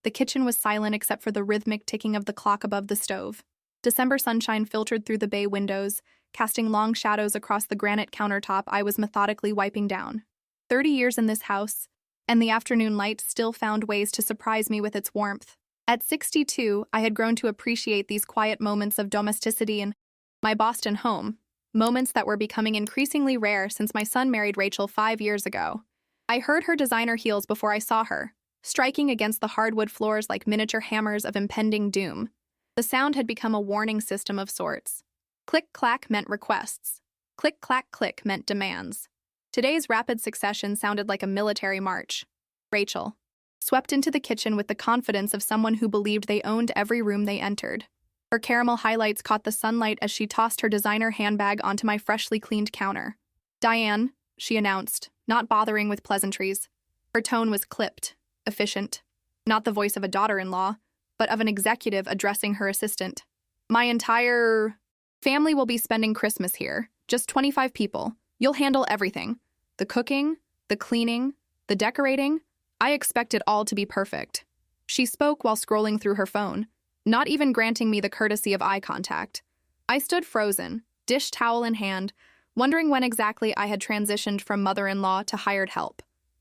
The kitchen was silent except for the rhythmic ticking of the clock above the stove. December sunshine filtered through the bay windows, casting long shadows across the granite countertop I was methodically wiping down. 30 years in this house, and the afternoon light still found ways to surprise me with its warmth. At 62, I had grown to appreciate these quiet moments of domesticity in my Boston home, moments that were becoming increasingly rare since my son married Rachel 5 years ago. I heard her designer heels before I saw her, striking against the hardwood floors like miniature hammers of impending doom. The sound had become a warning system of sorts. Click-clack meant requests. Click-clack-click meant demands. Today's rapid succession sounded like a military march. Rachel swept into the kitchen with the confidence of someone who believed they owned every room they entered. Her caramel highlights caught the sunlight as she tossed her designer handbag onto my freshly cleaned counter. "Diane," she announced, not bothering with pleasantries. Her tone was clipped, efficient. Not the voice of a daughter-in-law, but of an executive addressing her assistant. "My entire family will be spending Christmas here. Just 25 people. You'll handle everything. The cooking, the cleaning, the decorating. I expect it all to be perfect." She spoke while scrolling through her phone, not even granting me the courtesy of eye contact. I stood frozen, dish towel in hand, wondering when exactly I had transitioned from mother-in-law to hired help.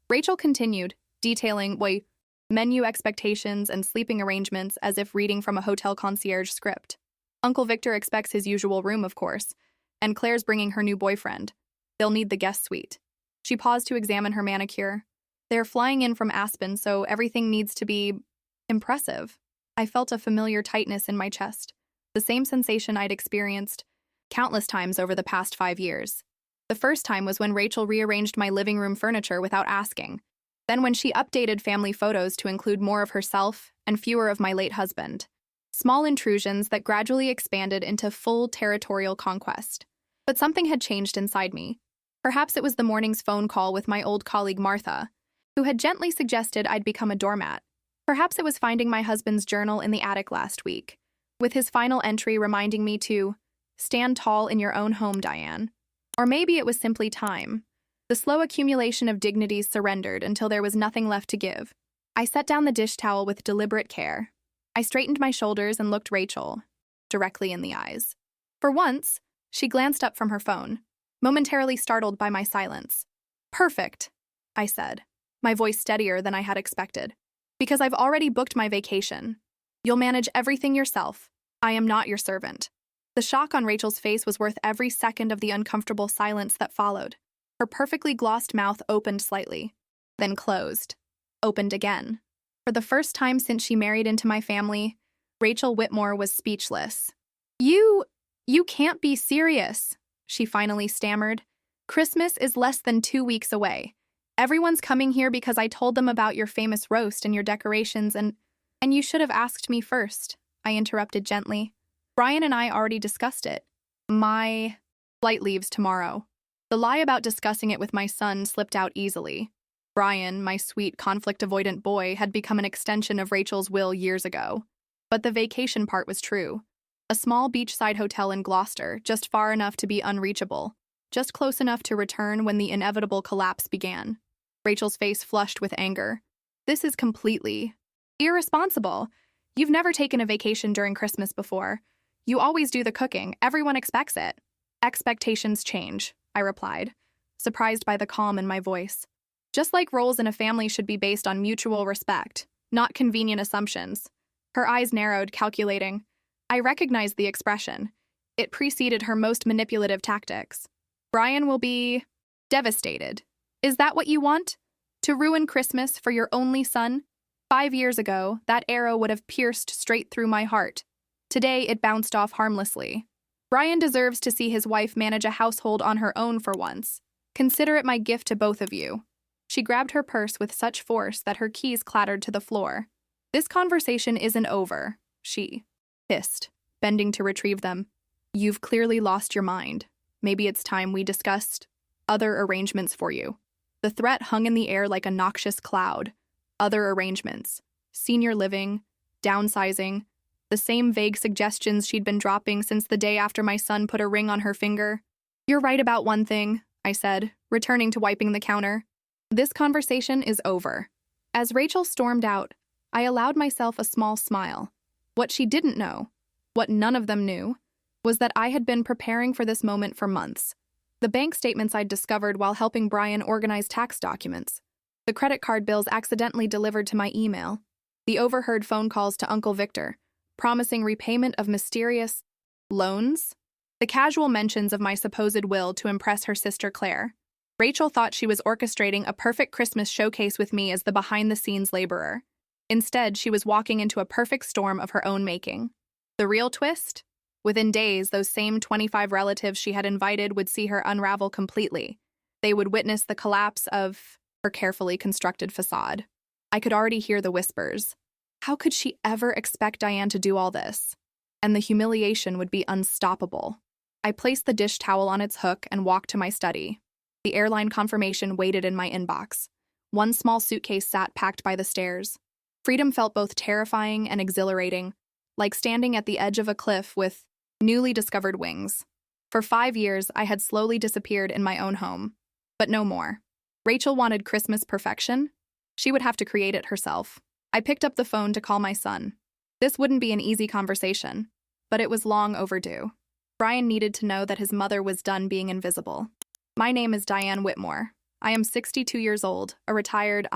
Rachel continued, detailing menu expectations and sleeping arrangements as if reading from a hotel concierge script. "Uncle Victor expects his usual room, of course, and Claire's bringing her new boyfriend. They'll need the guest suite." She paused to examine her manicure. "They're flying in from Aspen, so everything needs to be impressive." I felt a familiar tightness in my chest, the same sensation I'd experienced countless times over the past 5 years. The first time was when Rachel rearranged my living room furniture without asking. Then when she updated family photos to include more of herself and fewer of my late husband. Small intrusions that gradually expanded into full territorial conquest. But something had changed inside me. Perhaps it was the morning's phone call with my old colleague Martha, who had gently suggested I'd become a doormat. Perhaps it was finding my husband's journal in the attic last week, with his final entry reminding me to stand tall in your own home, Diane. Or maybe it was simply time. The slow accumulation of dignities surrendered until there was nothing left to give. I set down the dish towel with deliberate care. I straightened my shoulders and looked Rachel directly in the eyes. For once, she glanced up from her phone, momentarily startled by my silence. "Perfect," I said, my voice steadier than I had expected. "Because I've already booked my vacation. You'll manage everything yourself. I am not your servant." The shock on Rachel's face was worth every second of the uncomfortable silence that followed. Her perfectly glossed mouth opened slightly, then closed, opened again. For the first time since she married into my family, Rachel Whitmore was speechless. You can't be serious," she finally stammered. "Christmas is less than 2 weeks away. Everyone's coming here because I told them about your famous roast and your decorations and you should have asked me first," I interrupted gently. "Brian and I already discussed it. My flight leaves tomorrow." The lie about discussing it with my son slipped out easily. Brian, my sweet, conflict-avoidant boy, had become an extension of Rachel's will years ago. But the vacation part was true. A small beachside hotel in Gloucester, just far enough to be unreachable, just close enough to return when the inevitable collapse began. Rachel's face flushed with anger. "This is completely irresponsible. You've never taken a vacation during Christmas before. You always do the cooking. Everyone expects it." "Expectations change," I replied, surprised by the calm in my voice. "Just like roles in a family should be based on mutual respect, not convenient assumptions." Her eyes narrowed, calculating. I recognized the expression. It preceded her most manipulative tactics. "Brian will be devastated. Is that what you want? To ruin Christmas for your only son? 5 years ago, that arrow would have pierced straight through my heart. Today, it bounced off harmlessly. Brian deserves to see his wife manage a household on her own for once. Consider it my gift to both of you." She grabbed her purse with such force that her keys clattered to the floor. "This conversation isn't over," she hissed, bending to retrieve them. "You've clearly lost your mind. Maybe it's time we discussed other arrangements for you." The threat hung in the air like a noxious cloud. Other arrangements. Senior living, downsizing, the same vague suggestions she'd been dropping since the day after my son put a ring on her finger. "You're right about one thing," I said, returning to wiping the counter. "This conversation is over." As Rachel stormed out, I allowed myself a small smile. What she didn't know, what none of them knew, was that I had been preparing for this moment for months. The bank statements I'd discovered while helping Brian organize tax documents, the credit card bills accidentally delivered to my email, the overheard phone calls to Uncle Victor, promising repayment of mysterious loans, the casual mentions of my supposed will to impress her sister Claire. Rachel thought she was orchestrating a perfect Christmas showcase with me as the behind-the-scenes laborer. Instead, she was walking into a perfect storm of her own making. The real twist? Within days, those same 25 relatives she had invited would see her unravel completely. They would witness the collapse of her carefully constructed facade. I could already hear the whispers. How could she ever expect Diane to do all this? And the humiliation would be unstoppable. I placed the dish towel on its hook and walked to my study. The airline confirmation waited in my inbox. One small suitcase sat packed by the stairs. Freedom felt both terrifying and exhilarating, like standing at the edge of a cliff with newly discovered wings. For 5 years, I had slowly disappeared in my own home. But no more. Rachel wanted Christmas perfection. She would have to create it herself. I picked up the phone to call my son. This wouldn't be an easy conversation, but it was long overdue. Brian needed to know that his mother was done being invisible. My name is Diane Whitmore. I am 62 years old, a retired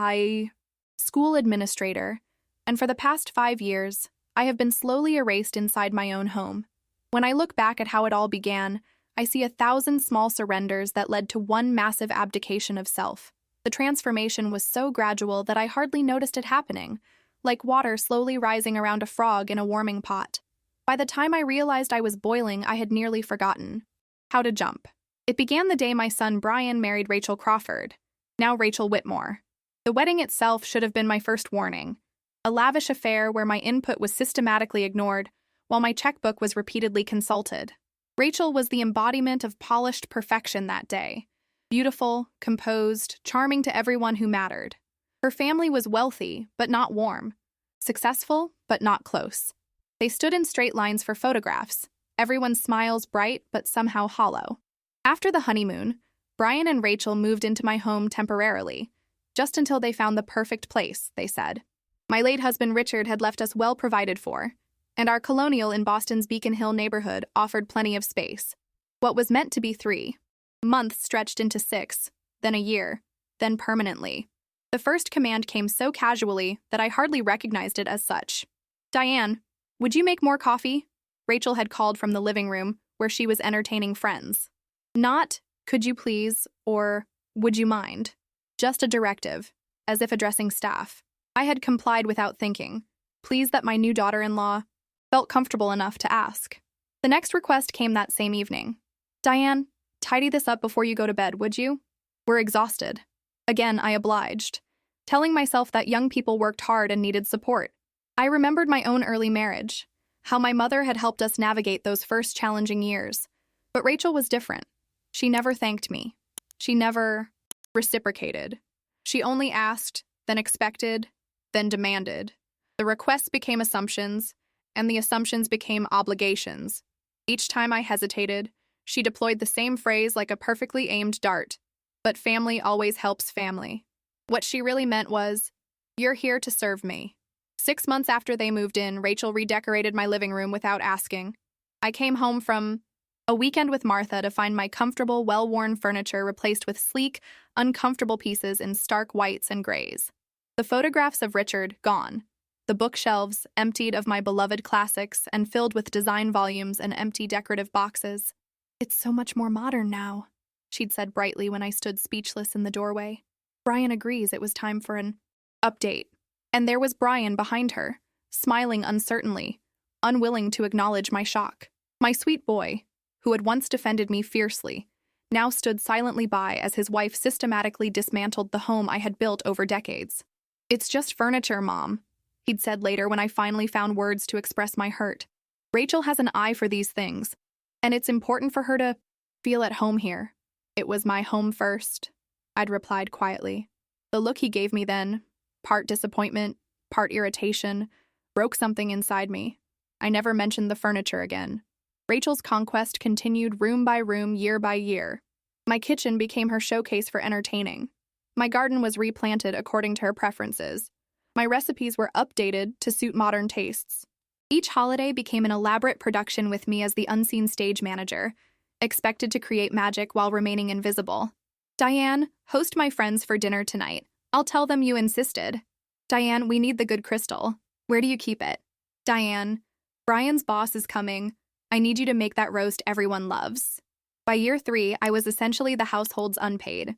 school administrator, and for the past 5 years, I have been slowly erased inside my own home. When I look back at how it all began, I see 1,000 small surrenders that led to one massive abdication of self. The transformation was so gradual that I hardly noticed it happening, like water slowly rising around a frog in a warming pot. By the time I realized I was boiling, I had nearly forgotten how to jump. It began the day my son Brian married Rachel Crawford, now Rachel Whitmore. The wedding itself should have been my first warning. A lavish affair where my input was systematically ignored, while my checkbook was repeatedly consulted. Rachel was the embodiment of polished perfection that day. Beautiful, composed, charming to everyone who mattered. Her family was wealthy, but not warm. Successful, but not close. They stood in straight lines for photographs, everyone's smiles bright but somehow hollow. After the honeymoon, Brian and Rachel moved into my home temporarily, just until they found the perfect place, they said. My late husband Richard had left us well provided for, and our colonial in Boston's Beacon Hill neighborhood offered plenty of space. What was meant to be 3 months stretched into 6, then a year, then permanently. The first command came so casually that I hardly recognized it as such. "Diane, would you make more coffee?" Rachel had called from the living room, where she was entertaining friends. Not, "Could you please," or "Would you mind?" Just a directive, as if addressing staff. I had complied without thinking, pleased that my new daughter-in-law felt comfortable enough to ask. The next request came that same evening. "Diane, tidy this up before you go to bed, would you? We're exhausted." Again, I obliged, telling myself that young people worked hard and needed support. I remembered my own early marriage, how my mother had helped us navigate those first challenging years. But Rachel was different. She never thanked me. She never reciprocated. She only asked, then expected, then demanded. The requests became assumptions, and the assumptions became obligations. Each time I hesitated, she deployed the same phrase like a perfectly aimed dart. But family always helps family. What she really meant was, "You're here to serve me." 6 months after they moved in, Rachel redecorated my living room without asking. I came home from a weekend with Martha to find my comfortable, well-worn furniture replaced with sleek, uncomfortable pieces in stark whites and grays. The photographs of Richard gone. The bookshelves emptied of my beloved classics and filled with design volumes and empty decorative boxes. "It's so much more modern now," she'd said brightly when I stood speechless in the doorway. Brian agrees it was time for an update. And there was Brian behind her, smiling uncertainly, unwilling to acknowledge my shock. My sweet boy, who had once defended me fiercely, now stood silently by as his wife systematically dismantled the home I had built over decades. "It's just furniture, Mom," he'd said later when I finally found words to express my hurt. "Rachel has an eye for these things, and it's important for her to feel at home here." "It was my home first," I'd replied quietly. The look he gave me then, part disappointment, part irritation, broke something inside me. I never mentioned the furniture again. Rachel's conquest continued room by room, year by year. My kitchen became her showcase for entertaining. My garden was replanted according to her preferences. My recipes were updated to suit modern tastes. Each holiday became an elaborate production with me as the unseen stage manager, expected to create magic while remaining invisible. Diane, host my friends for dinner tonight. I'll tell them you insisted. Diane, we need the good crystal. Where do you keep it? Diane, Brian's boss is coming. I need you to make that roast everyone loves. By year 3, I was essentially the household's unpaid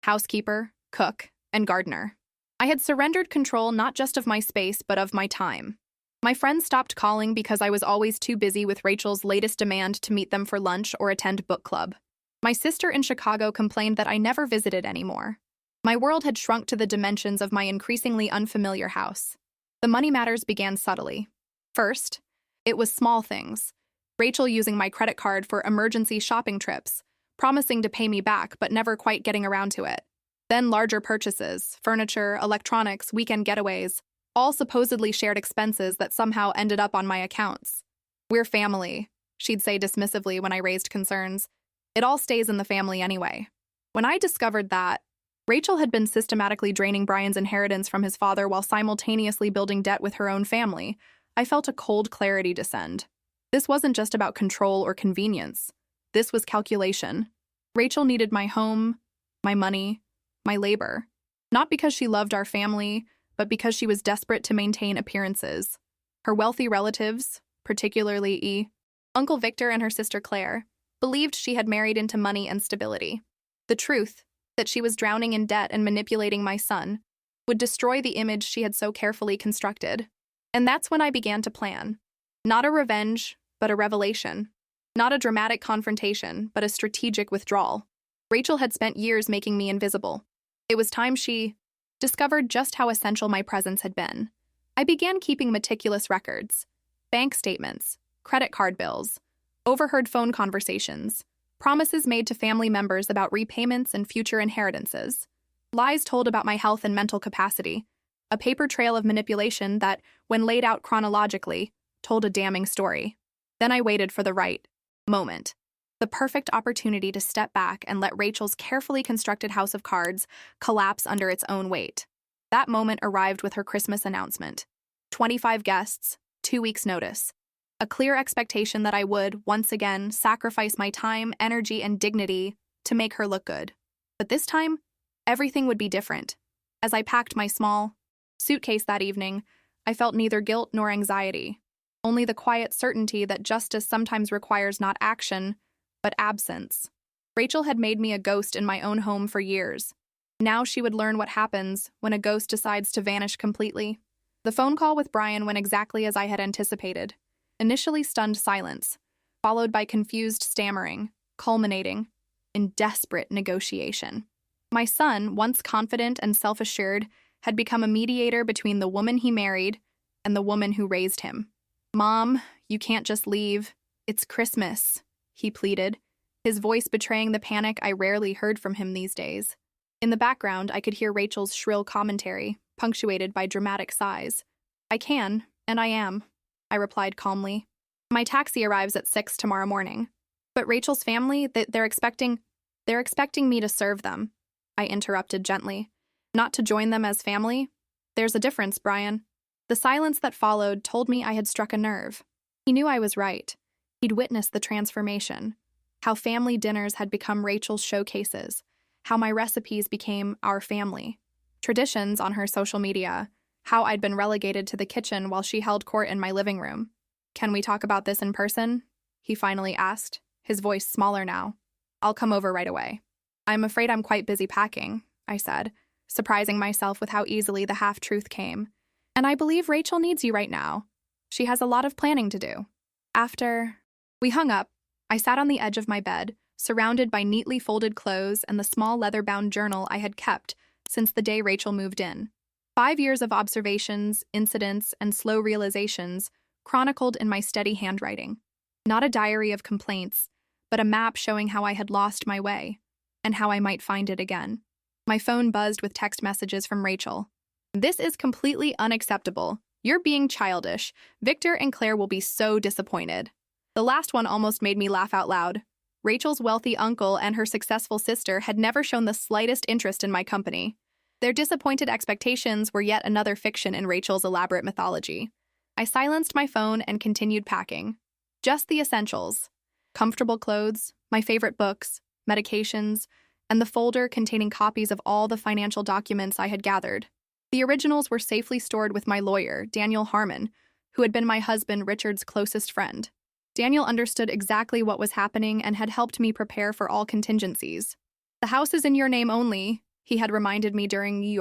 housekeeper, cook, and gardener. I had surrendered control not just of my space, but of my time. My friends stopped calling because I was always too busy with Rachel's latest demand to meet them for lunch or attend book club. My sister in Chicago complained that I never visited anymore. My world had shrunk to the dimensions of my increasingly unfamiliar house. The money matters began subtly. First, it was small things. Rachel using my credit card for emergency shopping trips, promising to pay me back but never quite getting around to it. Then larger purchases, furniture, electronics, weekend getaways, all supposedly shared expenses that somehow ended up on my accounts. We're family, she'd say dismissively when I raised concerns. It all stays in the family anyway. When I discovered that, Rachel had been systematically draining Brian's inheritance from his father while simultaneously building debt with her own family, I felt a cold clarity descend. This wasn't just about control or convenience. This was calculation. Rachel needed my home, my money, my labor. Not because she loved our family, but because she was desperate to maintain appearances. Her wealthy relatives, particularly Uncle Victor and her sister Claire, believed she had married into money and stability. The truth, that she was drowning in debt and manipulating my son, would destroy the image she had so carefully constructed. And that's when I began to plan. Not a revenge, but a revelation. Not a dramatic confrontation, but a strategic withdrawal. Rachel had spent years making me invisible. It was time she discovered just how essential my presence had been. I began keeping meticulous records, bank statements, credit card bills, overheard phone conversations, promises made to family members about repayments and future inheritances, lies told about my health and mental capacity, a paper trail of manipulation that, when laid out chronologically, told a damning story. Then I waited for the right moment. The perfect opportunity to step back and let Rachel's carefully constructed house of cards collapse under its own weight. That moment arrived with her Christmas announcement. 25 guests, 2 weeks' notice. A clear expectation that I would, once again, sacrifice my time, energy, and dignity to make her look good. But this time, everything would be different. As I packed my small suitcase that evening, I felt neither guilt nor anxiety, only the quiet certainty that justice sometimes requires not action, but absence. Rachel had made me a ghost in my own home for years. Now she would learn what happens when a ghost decides to vanish completely. The phone call with Brian went exactly as I had anticipated. Initially stunned silence, followed by confused stammering, culminating in desperate negotiation. My son, once confident and self-assured, had become a mediator between the woman he married and the woman who raised him. "Mom, you can't just leave. It's Christmas," he pleaded, his voice betraying the panic I rarely heard from him these days. In the background, I could hear Rachel's shrill commentary, punctuated by dramatic sighs. "I can, and I am," I replied calmly. "My taxi arrives at 6 tomorrow morning. But Rachel's family, they're expecting me to serve them," I interrupted gently. "Not to join them as family. There's a difference, Brian." The silence that followed told me I had struck a nerve. He knew I was right. He'd witnessed the transformation, how family dinners had become Rachel's showcases, how my recipes became our family, traditions on her social media, how I'd been relegated to the kitchen while she held court in my living room. "Can we talk about this in person?" he finally asked, his voice smaller now. "I'll come over right away." "I'm afraid I'm quite busy packing," I said, surprising myself with how easily the half-truth came. "And I believe Rachel needs you right now. She has a lot of planning to do." After we hung up, I sat on the edge of my bed, surrounded by neatly folded clothes and the small leather-bound journal I had kept since the day Rachel moved in. 5 years of observations, incidents, and slow realizations chronicled in my steady handwriting. Not a diary of complaints, but a map showing how I had lost my way, and how I might find it again. My phone buzzed with text messages from Rachel. "This is completely unacceptable. You're being childish. Victor and Claire will be so disappointed." The last one almost made me laugh out loud. Rachel's wealthy uncle and her successful sister had never shown the slightest interest in my company. Their disappointed expectations were yet another fiction in Rachel's elaborate mythology. I silenced my phone and continued packing. Just the essentials: comfortable clothes, my favorite books, medications, and the folder containing copies of all the financial documents I had gathered. The originals were safely stored with my lawyer, Daniel Harmon, who had been my husband Richard's closest friend. Daniel understood exactly what was happening and had helped me prepare for all contingencies. "The house is in your name only," he had reminded me during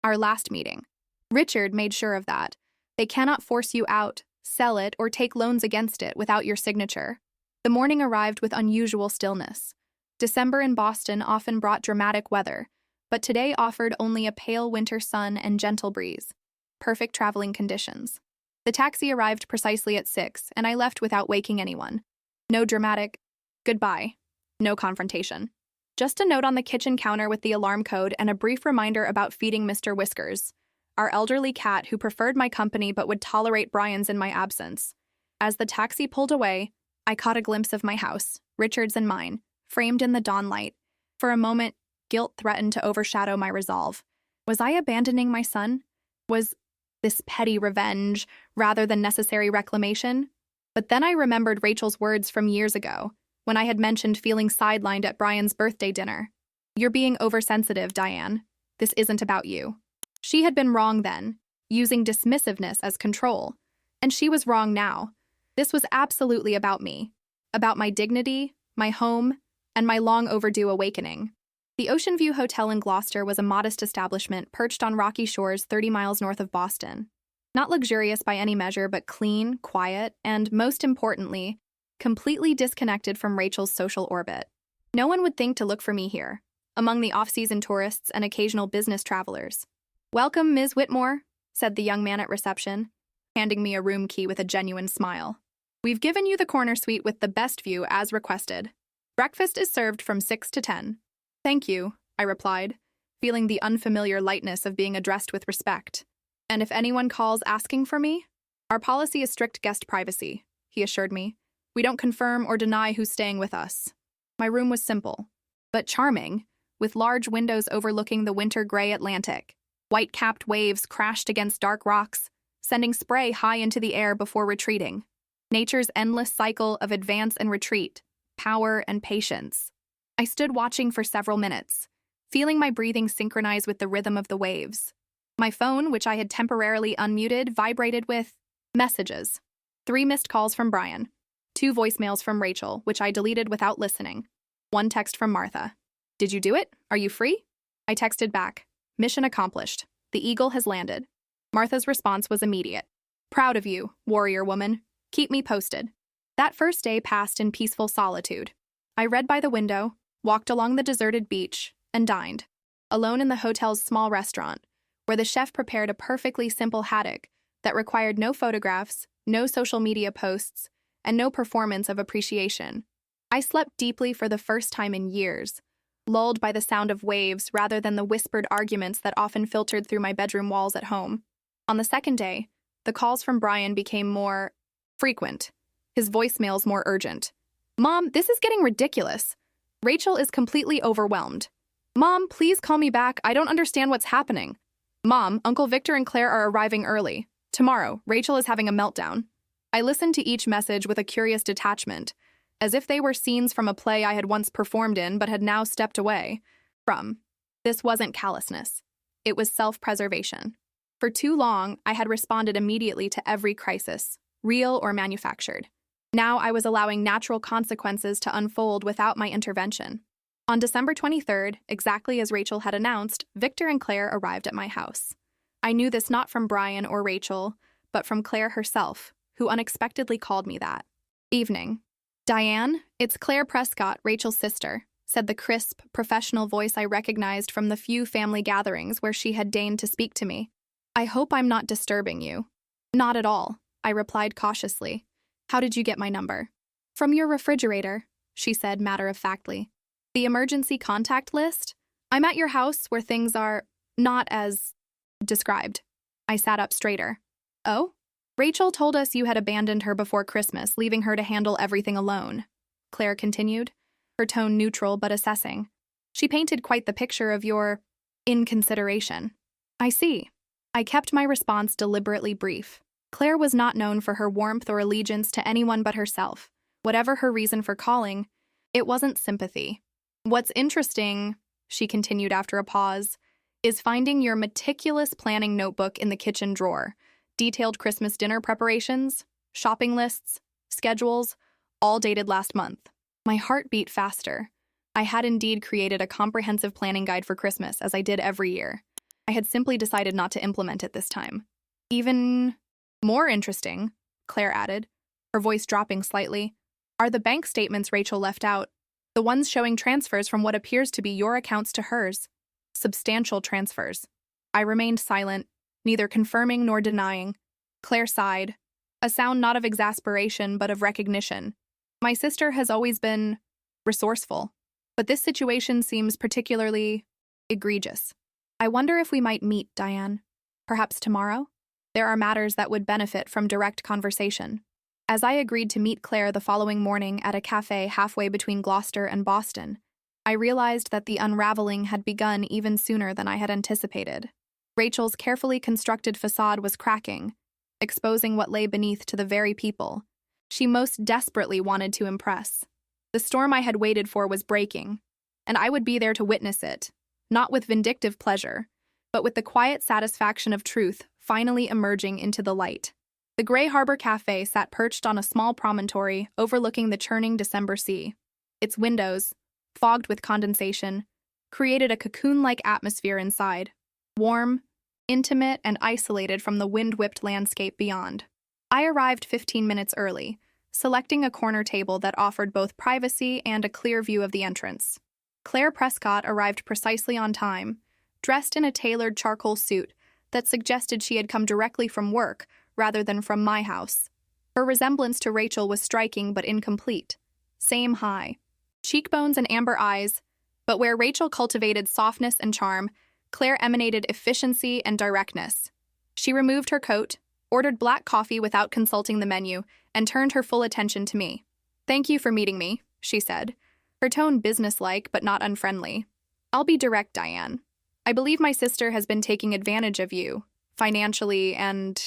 our last meeting. "Richard made sure of that. They cannot force you out, sell it, or take loans against it without your signature." The morning arrived with unusual stillness. December in Boston often brought dramatic weather, but today offered only a pale winter sun and gentle breeze. Perfect traveling conditions. The taxi arrived precisely at 6, and I left without waking anyone. No dramatic goodbye. No confrontation. Just a note on the kitchen counter with the alarm code and a brief reminder about feeding Mr. Whiskers, our elderly cat who preferred my company but would tolerate Brian's in my absence. As the taxi pulled away, I caught a glimpse of my house, Richard's and mine, framed in the dawn light. For a moment, guilt threatened to overshadow my resolve. Was I abandoning my son? Was this petty revenge rather than necessary reclamation? But then I remembered Rachel's words from years ago, when I had mentioned feeling sidelined at Brian's birthday dinner. "You're being oversensitive, Diane. This isn't about you." She had been wrong then, using dismissiveness as control. And she was wrong now. This was absolutely about me. About my dignity, my home, and my long overdue awakening. The Ocean View Hotel in Gloucester was a modest establishment perched on rocky shores 30 miles north of Boston. Not luxurious by any measure, but clean, quiet, and, most importantly, completely disconnected from Rachel's social orbit. No one would think to look for me here, among the off-season tourists and occasional business travelers. "Welcome, Ms. Whitmore," said the young man at reception, handing me a room key with a genuine smile. "We've given you the corner suite with the best view as requested. Breakfast is served from 6 to 10. "Thank you," I replied, feeling the unfamiliar lightness of being addressed with respect. "And if anyone calls asking for me?" "Our policy is strict guest privacy," he assured me. "We don't confirm or deny who's staying with us." My room was simple, but charming, with large windows overlooking the winter gray Atlantic. White-capped waves crashed against dark rocks, sending spray high into the air before retreating. Nature's endless cycle of advance and retreat, power and patience. I stood watching for several minutes, feeling my breathing synchronize with the rhythm of the waves. My phone, which I had temporarily unmuted, vibrated with messages. 3 missed calls from Brian. 2 voicemails from Rachel, which I deleted without listening. 1 text from Martha. "Did you do it? Are you free?" I texted back. "Mission accomplished. The eagle has landed." Martha's response was immediate. "Proud of you, warrior woman. Keep me posted." That first day passed in peaceful solitude. I read by the window, walked along the deserted beach, and dined, alone in the hotel's small restaurant, where the chef prepared a perfectly simple haddock that required no photographs, no social media posts, and no performance of appreciation. I slept deeply for the first time in years, lulled by the sound of waves rather than the whispered arguments that often filtered through my bedroom walls at home. On the second day, the calls from Brian became more frequent, his voicemails more urgent. "Mom, this is getting ridiculous. Rachel is completely overwhelmed. Mom, please call me back. I don't understand what's happening. Mom, Uncle Victor and Claire are arriving early. Tomorrow, Rachel is having a meltdown." I listened to each message with a curious detachment, as if they were scenes from a play I had once performed in but had now stepped away from. This wasn't callousness. It was self-preservation. For too long, I had responded immediately to every crisis, real or manufactured. Now I was allowing natural consequences to unfold without my intervention. On December 23rd, exactly as Rachel had announced, Victor and Claire arrived at my house. I knew this not from Brian or Rachel, but from Claire herself, who unexpectedly called me that evening. "Diane, it's Claire Prescott, Rachel's sister," said the crisp, professional voice I recognized from the few family gatherings where she had deigned to speak to me. "I hope I'm not disturbing you." "Not at all," I replied cautiously. "How did you get my number?" "From your refrigerator," she said matter-of-factly. "The emergency contact list? I'm at your house where things are not as described." I sat up straighter. "Oh? Rachel told us you had abandoned her before Christmas, leaving her to handle everything alone," Claire continued, her tone neutral but assessing. "She painted quite the picture of your In consideration. I see. I kept my response deliberately brief. Claire was not known for her warmth or allegiance to anyone but herself. Whatever her reason for calling, it wasn't sympathy. What's interesting, she continued after a pause, is finding your meticulous planning notebook in the kitchen drawer. Detailed Christmas dinner preparations, shopping lists, schedules, all dated last month. My heart beat faster. I had indeed created a comprehensive planning guide for Christmas, as I did every year. I had simply decided not to implement it this time. Even more interesting, Claire added, her voice dropping slightly, are the bank statements Rachel left out, the ones showing transfers from what appears to be your accounts to hers. Substantial transfers. I remained silent, neither confirming nor denying. Claire sighed, a sound not of exasperation but of recognition. My sister has always been resourceful, but this situation seems particularly egregious. I wonder if we might meet, Diane. Perhaps tomorrow? There are matters that would benefit from direct conversation. As I agreed to meet Claire the following morning at a cafe halfway between Gloucester and Boston, I realized that the unraveling had begun even sooner than I had anticipated. Rachel's carefully constructed facade was cracking, exposing what lay beneath to the very people she most desperately wanted to impress. The storm I had waited for was breaking, and I would be there to witness it, not with vindictive pleasure, but with the quiet satisfaction of truth finally emerging into the light. The Grey Harbor Cafe sat perched on a small promontory overlooking the churning December sea. Its windows, fogged with condensation, created a cocoon-like atmosphere inside, warm, intimate, and isolated from the wind-whipped landscape beyond. I arrived 15 minutes early, selecting a corner table that offered both privacy and a clear view of the entrance. Claire Prescott arrived precisely on time, dressed in a tailored charcoal suit that suggested she had come directly from work rather than from my house. Her resemblance to Rachel was striking but incomplete. Same high cheekbones and amber eyes, but where Rachel cultivated softness and charm, Claire emanated efficiency and directness. She removed her coat, ordered black coffee without consulting the menu, and turned her full attention to me. "Thank you for meeting me," she said, her tone businesslike but not unfriendly. "I'll be direct, Diane. I believe my sister has been taking advantage of you, financially and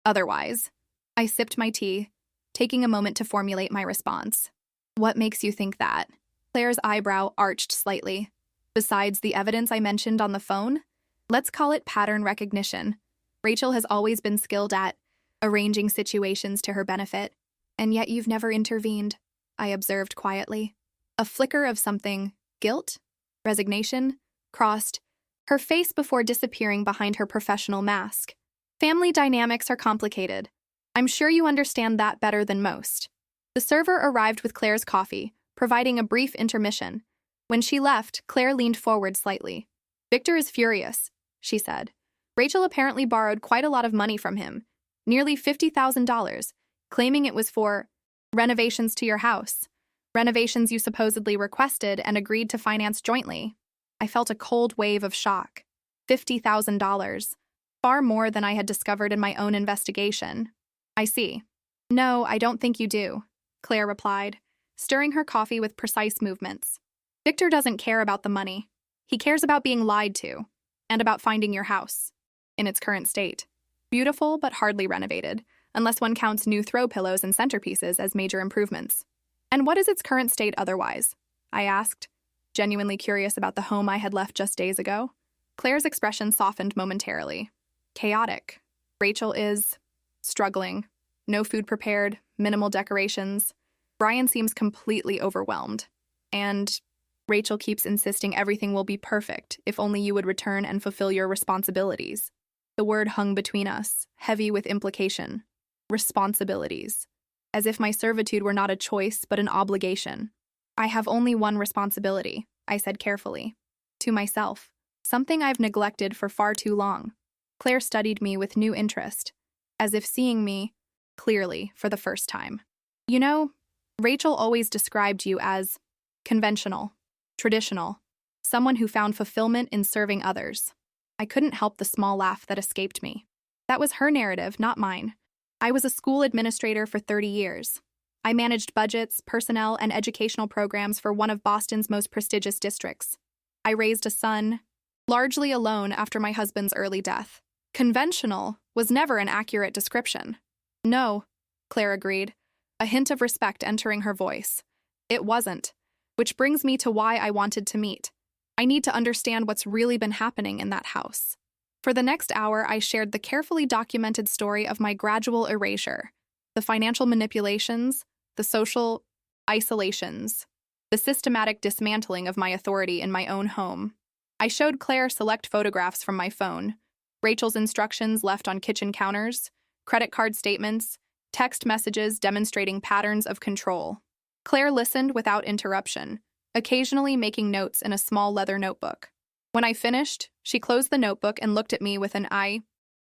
otherwise." I sipped my tea, taking a moment to formulate my response. "What makes you think that?" Claire's eyebrow arched slightly. "Besides the evidence I mentioned on the phone? Let's call it pattern recognition. Rachel has always been skilled at arranging situations to her benefit, and yet you've never intervened," I observed quietly. A flicker of something, guilt, resignation, crossed her face before disappearing behind her professional mask. "Family dynamics are complicated. I'm sure you understand that better than most." The server arrived with Claire's coffee, providing a brief intermission. When she left, Claire leaned forward slightly. "Victor is furious," she said. "Rachel apparently borrowed quite a lot of money from him, nearly $50,000, claiming it was for renovations to your house, renovations you supposedly requested and agreed to finance jointly." I felt a cold wave of shock. $50,000, far more than I had discovered in my own investigation. "I see. No, I don't think you do," Claire replied, stirring her coffee with precise movements. "Victor doesn't care about the money. He cares about being lied to, and about finding your house, in its current state. Beautiful, but hardly renovated, unless one counts new throw pillows and centerpieces as major improvements." "And what is its current state otherwise?" I asked, genuinely curious about the home I had left just days ago. Claire's expression softened momentarily. "Chaotic. Rachel is struggling. No food prepared, minimal decorations. Brian seems completely overwhelmed. And Rachel keeps insisting everything will be perfect if only you would return and fulfill your responsibilities." The word hung between us, heavy with implication. Responsibilities. As if my servitude were not a choice, but an obligation. "I have only one responsibility," I said carefully. "To myself. Something I've neglected for far too long." Claire studied me with new interest, as if seeing me clearly for the first time. "You know, Rachel always described you as conventional, traditional, someone who found fulfillment in serving others." I couldn't help the small laugh that escaped me. That was her narrative, not mine. I was a school administrator for 30 years. I managed budgets, personnel, and educational programs for one of Boston's most prestigious districts. I raised a son, largely alone after my husband's early death. Conventional was never an accurate description. No, Claire agreed, a hint of respect entering her voice. It wasn't. Which brings me to why I wanted to meet. I need to understand what's really been happening in that house. For the next hour, I shared the carefully documented story of my gradual erasure, the financial manipulations, the social isolations, the systematic dismantling of my authority in my own home. I showed Claire select photographs from my phone, Rachel's instructions left on kitchen counters, credit card statements, text messages demonstrating patterns of control. Claire listened without interruption, occasionally making notes in a small leather notebook. When I finished, she closed the notebook and looked at me with an eye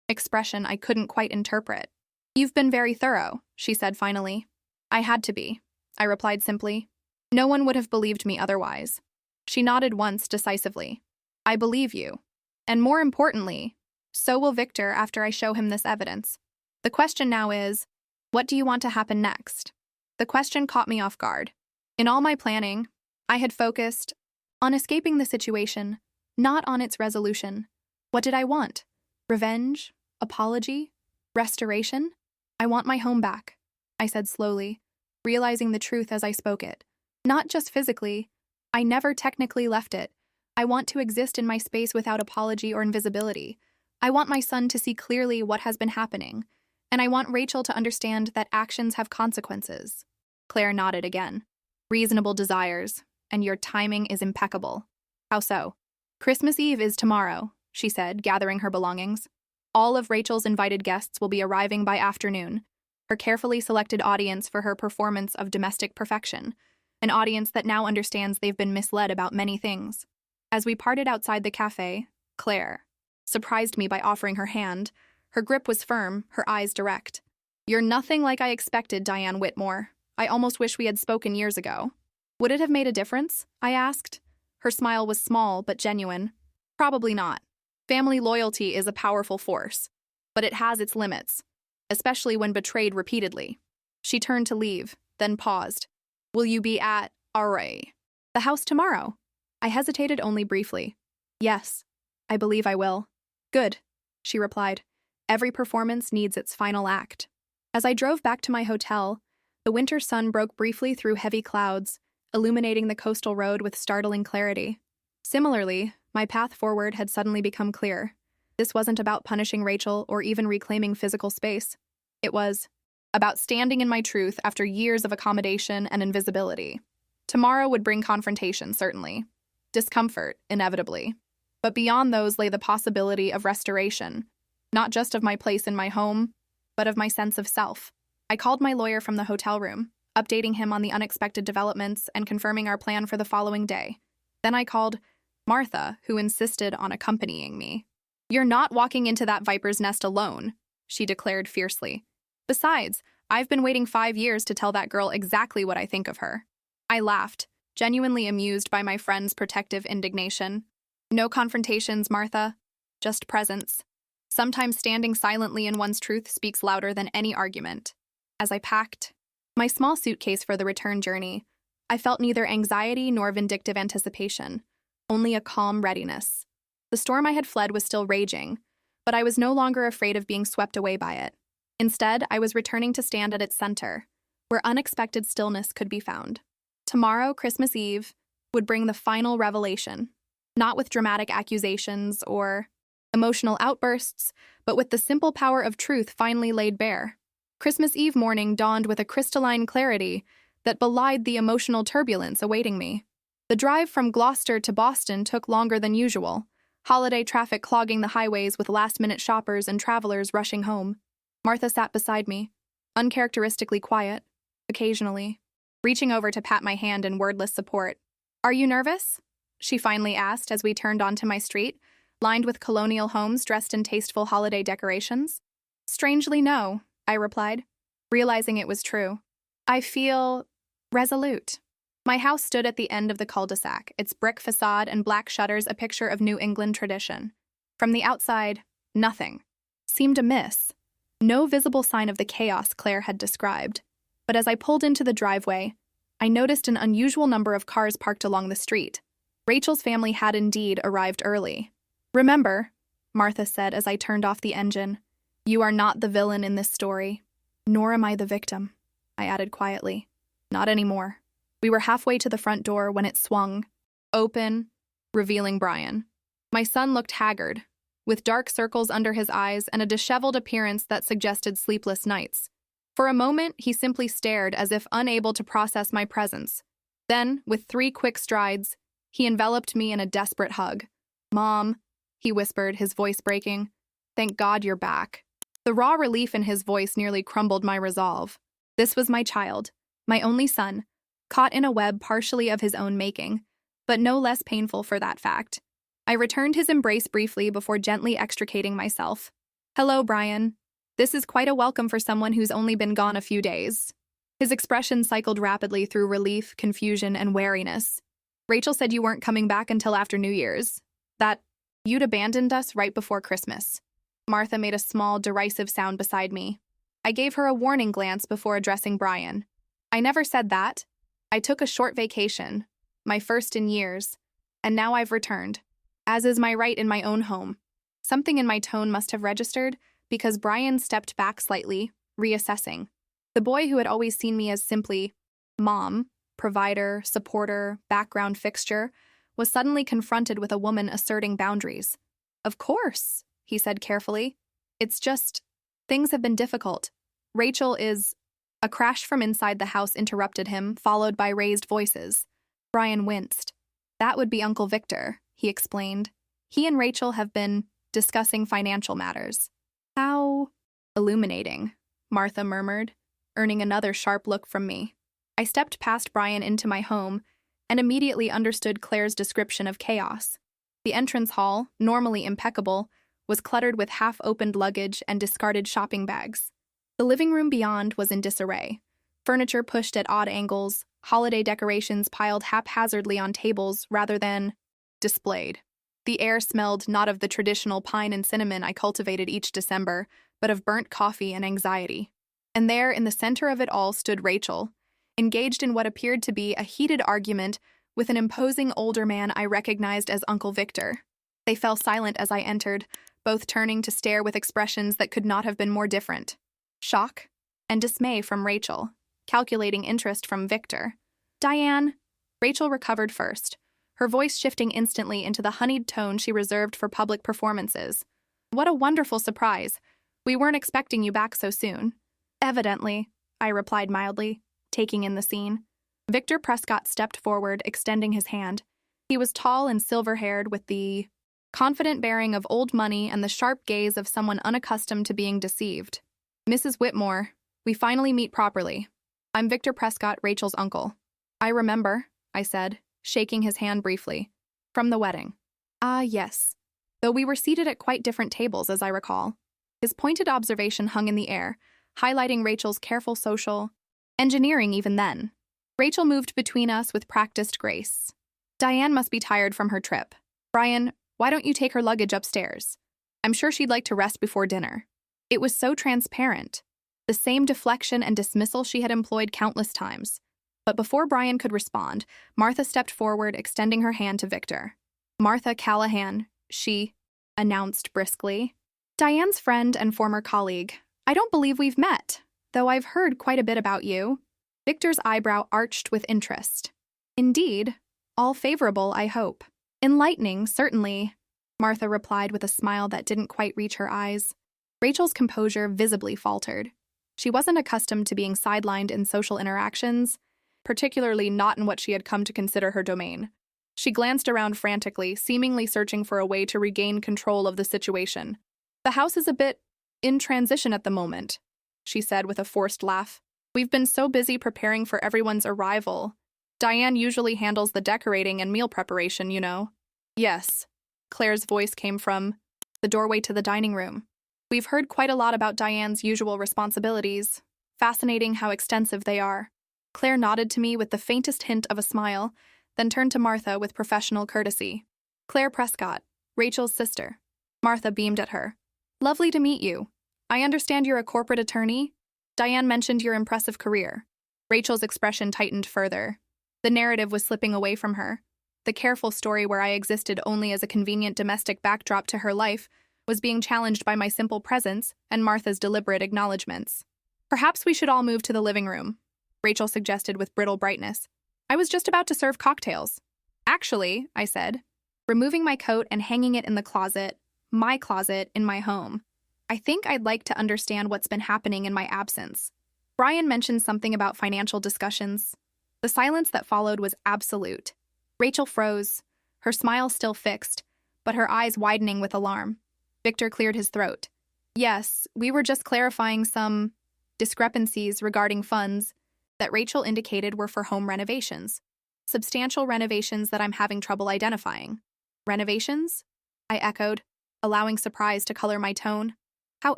expression I couldn't quite interpret. "You've been very thorough," she said finally. "I had to be," I replied simply. No one would have believed me otherwise. She nodded once decisively. "I believe you. And more importantly, so will Victor after I show him this evidence. The question now is, what do you want to happen next?" The question caught me off guard. In all my planning, I had focused on escaping the situation, not on its resolution. What did I want? Revenge? Apology? Restoration? "I want my home back," I said slowly, realizing the truth as I spoke it. Not just physically. I never technically left it. I want to exist in my space without apology or invisibility. I want my son to see clearly what has been happening, and I want Rachel to understand that actions have consequences. Claire nodded again. "Reasonable desires, and your timing is impeccable." "How so?" "Christmas Eve is tomorrow," she said, gathering her belongings. "All of Rachel's invited guests will be arriving by afternoon, her carefully selected audience for her performance of domestic perfection, an audience that now understands they've been misled about many things." As we parted outside the cafe, Claire surprised me by offering her hand. Her grip was firm, her eyes direct. "You're nothing like I expected, Diane Whitmore. I almost wish we had spoken years ago." "Would it have made a difference?" I asked. Her smile was small but genuine. "Probably not. Family loyalty is a powerful force, but it has its limits, especially when betrayed repeatedly." She turned to leave, then paused. "Will you be at the house tomorrow?" I hesitated only briefly. "Yes, I believe I will." "Good," she replied. "Every performance needs its final act." As I drove back to my hotel, the winter sun broke briefly through heavy clouds, illuminating the coastal road with startling clarity. Similarly, my path forward had suddenly become clear. This wasn't about punishing Rachel or even reclaiming physical space. It was about standing in my truth after years of accommodation and invisibility. Tomorrow would bring confrontation, certainly. Discomfort, inevitably. But beyond those lay the possibility of restoration, not just of my place in my home, but of my sense of self. I called my lawyer from the hotel room, updating him on the unexpected developments and confirming our plan for the following day. Then I called Martha, who insisted on accompanying me. "You're not walking into that viper's nest alone," she declared fiercely. "Besides, I've been waiting 5 years to tell that girl exactly what I think of her." I laughed, genuinely amused by my friend's protective indignation. "No confrontations, Martha. Just presence. Sometimes standing silently in one's truth speaks louder than any argument." As I packed my small suitcase for the return journey, I felt neither anxiety nor vindictive anticipation, only a calm readiness. The storm I had fled was still raging, but I was no longer afraid of being swept away by it. Instead, I was returning to stand at its center, where unexpected stillness could be found. Tomorrow, Christmas Eve, would bring the final revelation, not with dramatic accusations or emotional outbursts, but with the simple power of truth finally laid bare. Christmas Eve morning dawned with a crystalline clarity that belied the emotional turbulence awaiting me. The drive from Gloucester to Boston took longer than usual, holiday traffic clogging the highways with last-minute shoppers and travelers rushing home. Martha sat beside me, uncharacteristically quiet, occasionally, reaching over to pat my hand in wordless support. "Are you nervous?" she finally asked as we turned onto my street, lined with colonial homes dressed in tasteful holiday decorations. "Strangely, no," I replied, realizing it was true. "I feel resolute." My house stood at the end of the cul-de-sac, its brick facade and black shutters a picture of New England tradition. From the outside, nothing seemed amiss. No visible sign of the chaos Claire had described. But as I pulled into the driveway, I noticed an unusual number of cars parked along the street. Rachel's family had indeed arrived early. Remember, Martha said as I turned off the engine, you are not the villain in this story. Nor am I the victim, I added quietly. Not anymore. We were halfway to the front door when it swung open, revealing Brian. My son looked haggard, with dark circles under his eyes and a disheveled appearance that suggested sleepless nights. For a moment, he simply stared as if unable to process my presence. Then, with 3 quick strides, he enveloped me in a desperate hug. Mom, he whispered, his voice breaking. Thank God you're back. The raw relief in his voice nearly crumbled my resolve. This was my child, my only son, caught in a web partially of his own making, but no less painful for that fact. I returned his embrace briefly before gently extricating myself. Hello, Brian. This is quite a welcome for someone who's only been gone a few days. His expression cycled rapidly through relief, confusion, and wariness. Rachel said you weren't coming back until after New Year's. That you'd abandoned us right before Christmas. Martha made a small, derisive sound beside me. I gave her a warning glance before addressing Brian. I never said that. I took a short vacation, my first in years, and now I've returned, as is my right in my own home. Something in my tone must have registered, because Brian stepped back slightly, reassessing. The boy who had always seen me as simply mom, provider, supporter, background fixture, was suddenly confronted with a woman asserting boundaries. Of course, he said carefully. It's just, things have been difficult. Rachel is... A crash from inside the house interrupted him, followed by raised voices. Brian winced. That would be Uncle Victor, he explained. He and Rachel have been discussing financial matters. How illuminating, Martha murmured, earning another sharp look from me. I stepped past Brian into my home and immediately understood Claire's description of chaos. The entrance hall, normally impeccable, was cluttered with half-opened luggage and discarded shopping bags. The living room beyond was in disarray. Furniture pushed at odd angles, holiday decorations piled haphazardly on tables rather than displayed. The air smelled not of the traditional pine and cinnamon I cultivated each December, but of burnt coffee and anxiety. And there, in the center of it all, stood Rachel, engaged in what appeared to be a heated argument with an imposing older man I recognized as Uncle Victor. They fell silent as I entered, both turning to stare with expressions that could not have been more different. Shock and dismay from Rachel, calculating interest from Victor. Diane. Rachel recovered first, her voice shifting instantly into the honeyed tone she reserved for public performances. What a wonderful surprise. We weren't expecting you back so soon. Evidently, I replied mildly, taking in the scene. Victor Prescott stepped forward, extending his hand. He was tall and silver-haired, with the confident bearing of old money and the sharp gaze of someone unaccustomed to being deceived. Mrs. Whitmore, we finally meet properly. I'm Victor Prescott, Rachel's uncle. I remember, I said, shaking his hand briefly. From the wedding. Ah, yes. Though we were seated at quite different tables, as I recall. His pointed observation hung in the air, highlighting Rachel's careful social engineering even then. Rachel moved between us with practiced grace. Diane must be tired from her trip. Brian, why don't you take her luggage upstairs? I'm sure she'd like to rest before dinner. It was so transparent, the same deflection and dismissal she had employed countless times. But before Brian could respond, Martha stepped forward, extending her hand to Victor. Martha Callahan, she announced briskly. Diane's friend and former colleague. I don't believe we've met, though I've heard quite a bit about you. Victor's eyebrow arched with interest. Indeed, all favorable, I hope. Enlightening, certainly, Martha replied with a smile that didn't quite reach her eyes. Rachel's composure visibly faltered. She wasn't accustomed to being sidelined in social interactions, particularly not in what she had come to consider her domain. She glanced around frantically, seemingly searching for a way to regain control of the situation. The house is a bit in transition at the moment, she said with a forced laugh. We've been so busy preparing for everyone's arrival. Diane usually handles the decorating and meal preparation, you know. Yes, Claire's voice came from the doorway to the dining room. We've heard quite a lot about Diane's usual responsibilities. Fascinating how extensive they are. Claire nodded to me with the faintest hint of a smile, then turned to Martha with professional courtesy. Claire Prescott, Rachel's sister. Martha beamed at her. Lovely to meet you. I understand you're a corporate attorney? Diane mentioned your impressive career. Rachel's expression tightened further. The narrative was slipping away from her. The careful story where I existed only as a convenient domestic backdrop to her life was being challenged by my simple presence and Martha's deliberate acknowledgments. Perhaps we should all move to the living room, Rachel suggested with brittle brightness. I was just about to serve cocktails. Actually, I said, removing my coat and hanging it in the closet, my closet in my home. I think I'd like to understand what's been happening in my absence. Brian mentioned something about financial discussions. The silence that followed was absolute. Rachel froze, her smile still fixed, but her eyes widening with alarm. Victor cleared his throat. Yes, we were just clarifying some discrepancies regarding funds that Rachel indicated were for home renovations. Substantial renovations that I'm having trouble identifying. Renovations? I echoed, allowing surprise to color my tone. How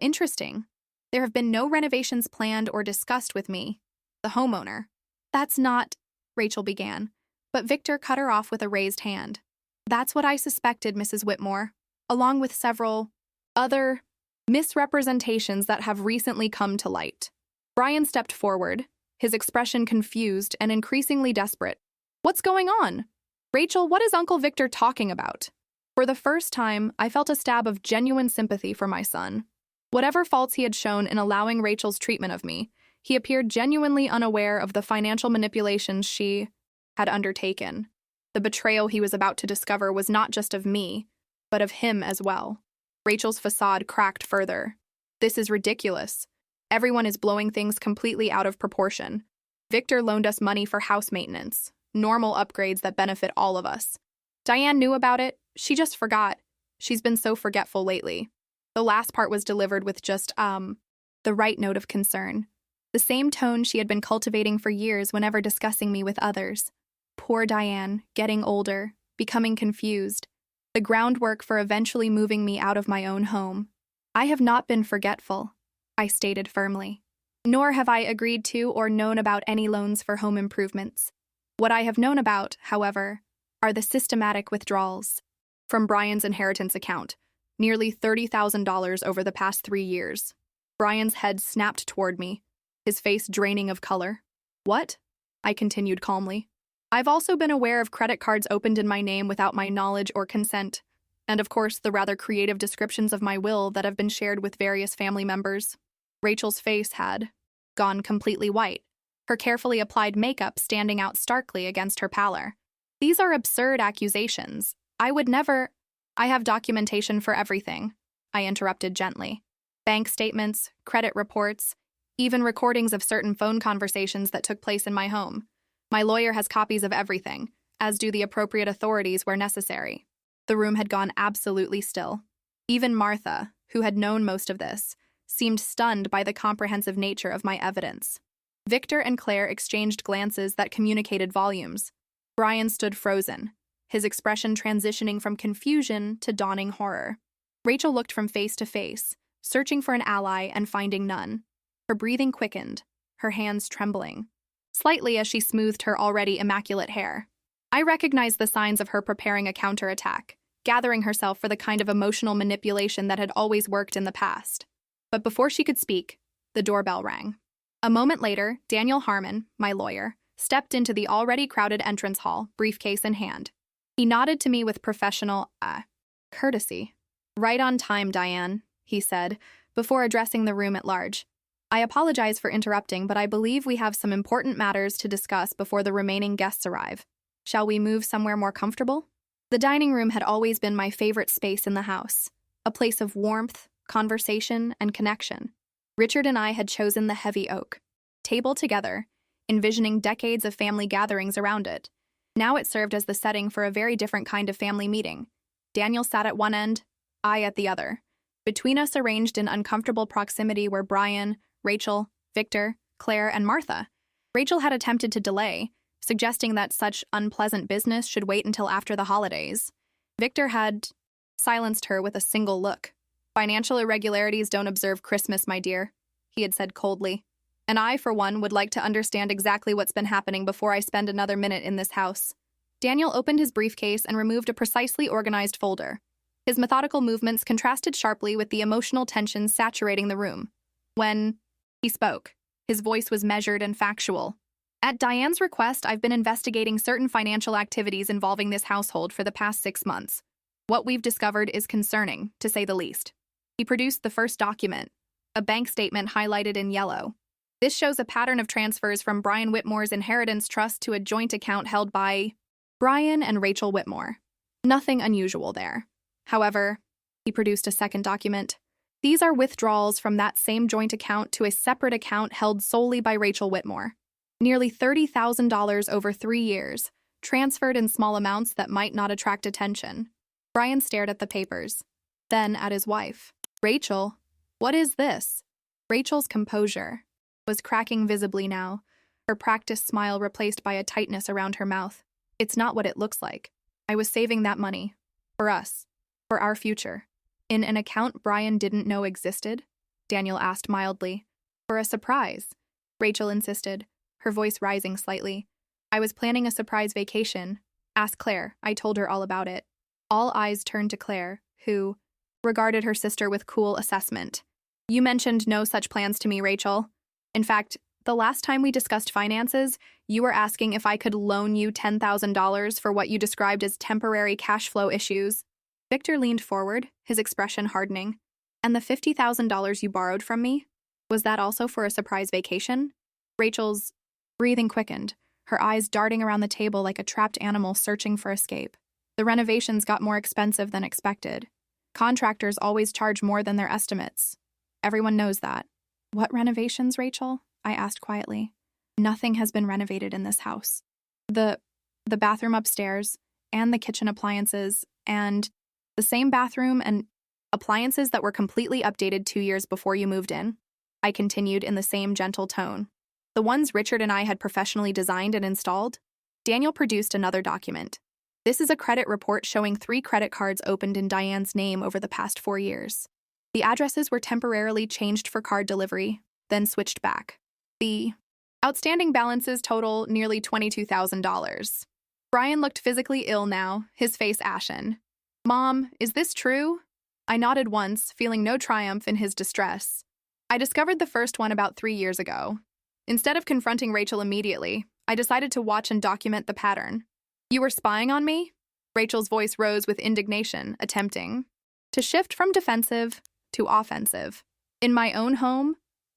interesting. There have been no renovations planned or discussed with me, the homeowner. That's not, Rachel began, but Victor cut her off with a raised hand. That's what I suspected, Mrs. Whitmore, along with several other misrepresentations that have recently come to light. Brian stepped forward, his expression confused and increasingly desperate. What's going on? Rachel, what is Uncle Victor talking about? For the first time, I felt a stab of genuine sympathy for my son. Whatever faults he had shown in allowing Rachel's treatment of me, he appeared genuinely unaware of the financial manipulations she had undertaken. The betrayal he was about to discover was not just of me, but of him as well. Rachel's facade cracked further. This is ridiculous. Everyone is blowing things completely out of proportion. Victor loaned us money for house maintenance, normal upgrades that benefit all of us. Diane knew about it, she just forgot. She's been so forgetful lately. The last part was delivered with just, the right note of concern. The same tone she had been cultivating for years whenever discussing me with others. Poor Diane, getting older, becoming confused. The groundwork for eventually moving me out of my own home. I have not been forgetful, I stated firmly. Nor have I agreed to or known about any loans for home improvements. What I have known about, however, are the systematic withdrawals from Brian's inheritance account, nearly $30,000 over the past 3 years. Brian's head snapped toward me, his face draining of color. What? I continued calmly. I've also been aware of credit cards opened in my name without my knowledge or consent, and of course the rather creative descriptions of my will that have been shared with various family members. Rachel's face had gone completely white, her carefully applied makeup standing out starkly against her pallor. These are absurd accusations. I would never— I have documentation for everything, I interrupted gently. Bank statements, credit reports, even recordings of certain phone conversations that took place in my home. My lawyer has copies of everything, as do the appropriate authorities where necessary. The room had gone absolutely still. Even Martha, who had known most of this, seemed stunned by the comprehensive nature of my evidence. Victor and Claire exchanged glances that communicated volumes. Brian stood frozen, his expression transitioning from confusion to dawning horror. Rachel looked from face to face, searching for an ally and finding none. Her breathing quickened, her hands trembling, slightly as she smoothed her already immaculate hair. I recognized the signs of her preparing a counterattack, gathering herself for the kind of emotional manipulation that had always worked in the past. But before she could speak, the doorbell rang. A moment later, Daniel Harmon, my lawyer, stepped into the already crowded entrance hall, briefcase in hand. He nodded to me with professional, courtesy. Right on time, Diane, he said, before addressing the room at large. I apologize for interrupting, but I believe we have some important matters to discuss before the remaining guests arrive. Shall we move somewhere more comfortable? The dining room had always been my favorite space in the house, a place of warmth, conversation, and connection. Richard and I had chosen the heavy oak table together, envisioning decades of family gatherings around it. Now it served as the setting for a very different kind of family meeting. Daniel sat at one end, I at the other. Between us, arranged in uncomfortable proximity, were Brian, Rachel, Victor, Claire, and Martha. Rachel had attempted to delay, suggesting that such unpleasant business should wait until after the holidays. Victor had silenced her with a single look. Financial irregularities don't observe Christmas, my dear, he had said coldly. And I, for one, would like to understand exactly what's been happening before I spend another minute in this house. Daniel opened his briefcase and removed a precisely organized folder. His methodical movements contrasted sharply with the emotional tension saturating the room. When he spoke, his voice was measured and factual. At Diane's request, I've been investigating certain financial activities involving this household for the past 6 months. What we've discovered is concerning, to say the least. He produced the first document, a bank statement highlighted in yellow. This shows a pattern of transfers from Brian Whitmore's inheritance trust to a joint account held by Brian and Rachel Whitmore. Nothing unusual there. However, he produced a second document. These are withdrawals from that same joint account to a separate account held solely by Rachel Whitmore. Nearly $30,000 over 3 years, transferred in small amounts that might not attract attention. Brian stared at the papers, then at his wife. Rachel, what is this? Rachel's composure was cracking visibly now, her practiced smile replaced by a tightness around her mouth. It's not what it looks like. I was saving that money. For us. For our future. In an account Brian didn't know existed? Daniel asked mildly. For a surprise, Rachel insisted, her voice rising slightly. I was planning a surprise vacation. Ask Claire. I told her all about it. All eyes turned to Claire, who regarded her sister with cool assessment. You mentioned no such plans to me, Rachel. In fact, the last time we discussed finances, you were asking if I could loan you $10,000 for what you described as temporary cash flow issues. Victor leaned forward, his expression hardening. And the $50,000 you borrowed from me? Was that also for a surprise vacation? Rachel's breathing quickened, her eyes darting around the table like a trapped animal searching for escape. The renovations got more expensive than expected. Contractors always charge more than their estimates. Everyone knows that. What renovations, Rachel? I asked quietly. Nothing has been renovated in this house. The bathroom upstairs, and the kitchen appliances, and the same bathroom and appliances that were completely updated 2 years before you moved in. I continued in the same gentle tone. The ones Richard and I had professionally designed and installed. Daniel produced another document. This is a credit report showing 3 credit cards opened in Diane's name over the past 4 years. The addresses were temporarily changed for card delivery, then switched back. The outstanding balances total nearly $22,000. Brian looked physically ill now, his face ashen. Mom, is this true? I nodded once, feeling no triumph in his distress. I discovered the first one about 3 years ago. Instead of confronting Rachel immediately, I decided to watch and document the pattern. You were spying on me? Rachel's voice rose with indignation, attempting to shift from defensive to offensive. In my own home?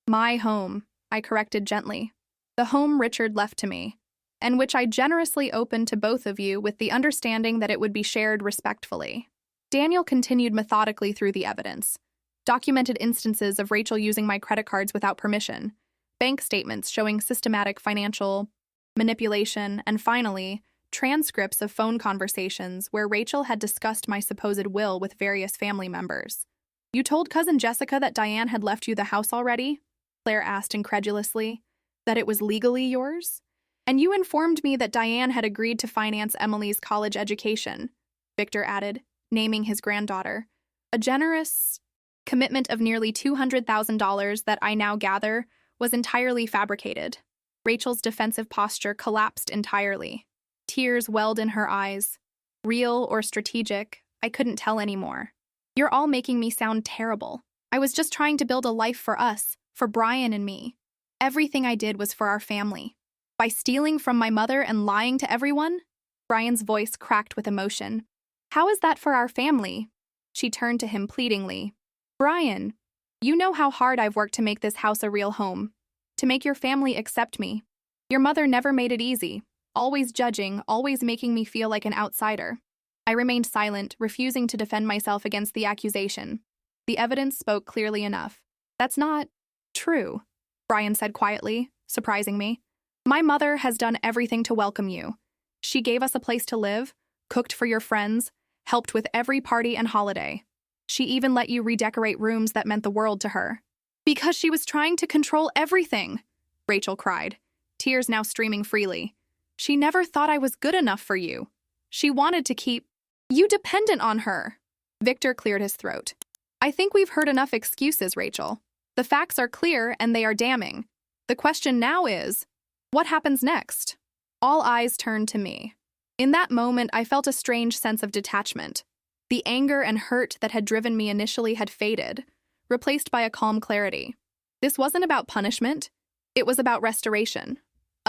My home, I corrected gently. The home Richard left to me, and which I generously opened to both of you with the understanding that it would be shared respectfully. Daniel continued methodically through the evidence. Documented instances of Rachel using my credit cards without permission, bank statements showing systematic financial manipulation, and finally, transcripts of phone conversations where Rachel had discussed my supposed will with various family members. You told Cousin Jessica that Diane had left you the house already? Claire asked incredulously. That it was legally yours? And you informed me that Diane had agreed to finance Emily's college education, Victor added, naming his granddaughter. A generous commitment of nearly $200,000 that I now gather was entirely fabricated. Rachel's defensive posture collapsed entirely. Tears welled in her eyes. Real or strategic, I couldn't tell anymore. You're all making me sound terrible. I was just trying to build a life for us, for Brian and me. Everything I did was for our family. By stealing from my mother and lying to everyone? Brian's voice cracked with emotion. How is that for our family? She turned to him pleadingly. Brian, you know how hard I've worked to make this house a real home, to make your family accept me. Your mother never made it easy, always judging, always making me feel like an outsider. I remained silent, refusing to defend myself against the accusation. The evidence spoke clearly enough. That's not true, Brian said quietly, surprising me. My mother has done everything to welcome you. She gave us a place to live, cooked for your friends, helped with every party and holiday. She even let you redecorate rooms that meant the world to her. Because she was trying to control everything, Rachel cried, tears now streaming freely. She never thought I was good enough for you. She wanted to keep you dependent on her. Victor cleared his throat. I think we've heard enough excuses, Rachel. The facts are clear and they are damning. The question now is, what happens next? All eyes turned to me. In that moment, I felt a strange sense of detachment. The anger and hurt that had driven me initially had faded, replaced by a calm clarity. This wasn't about punishment. It was about restoration.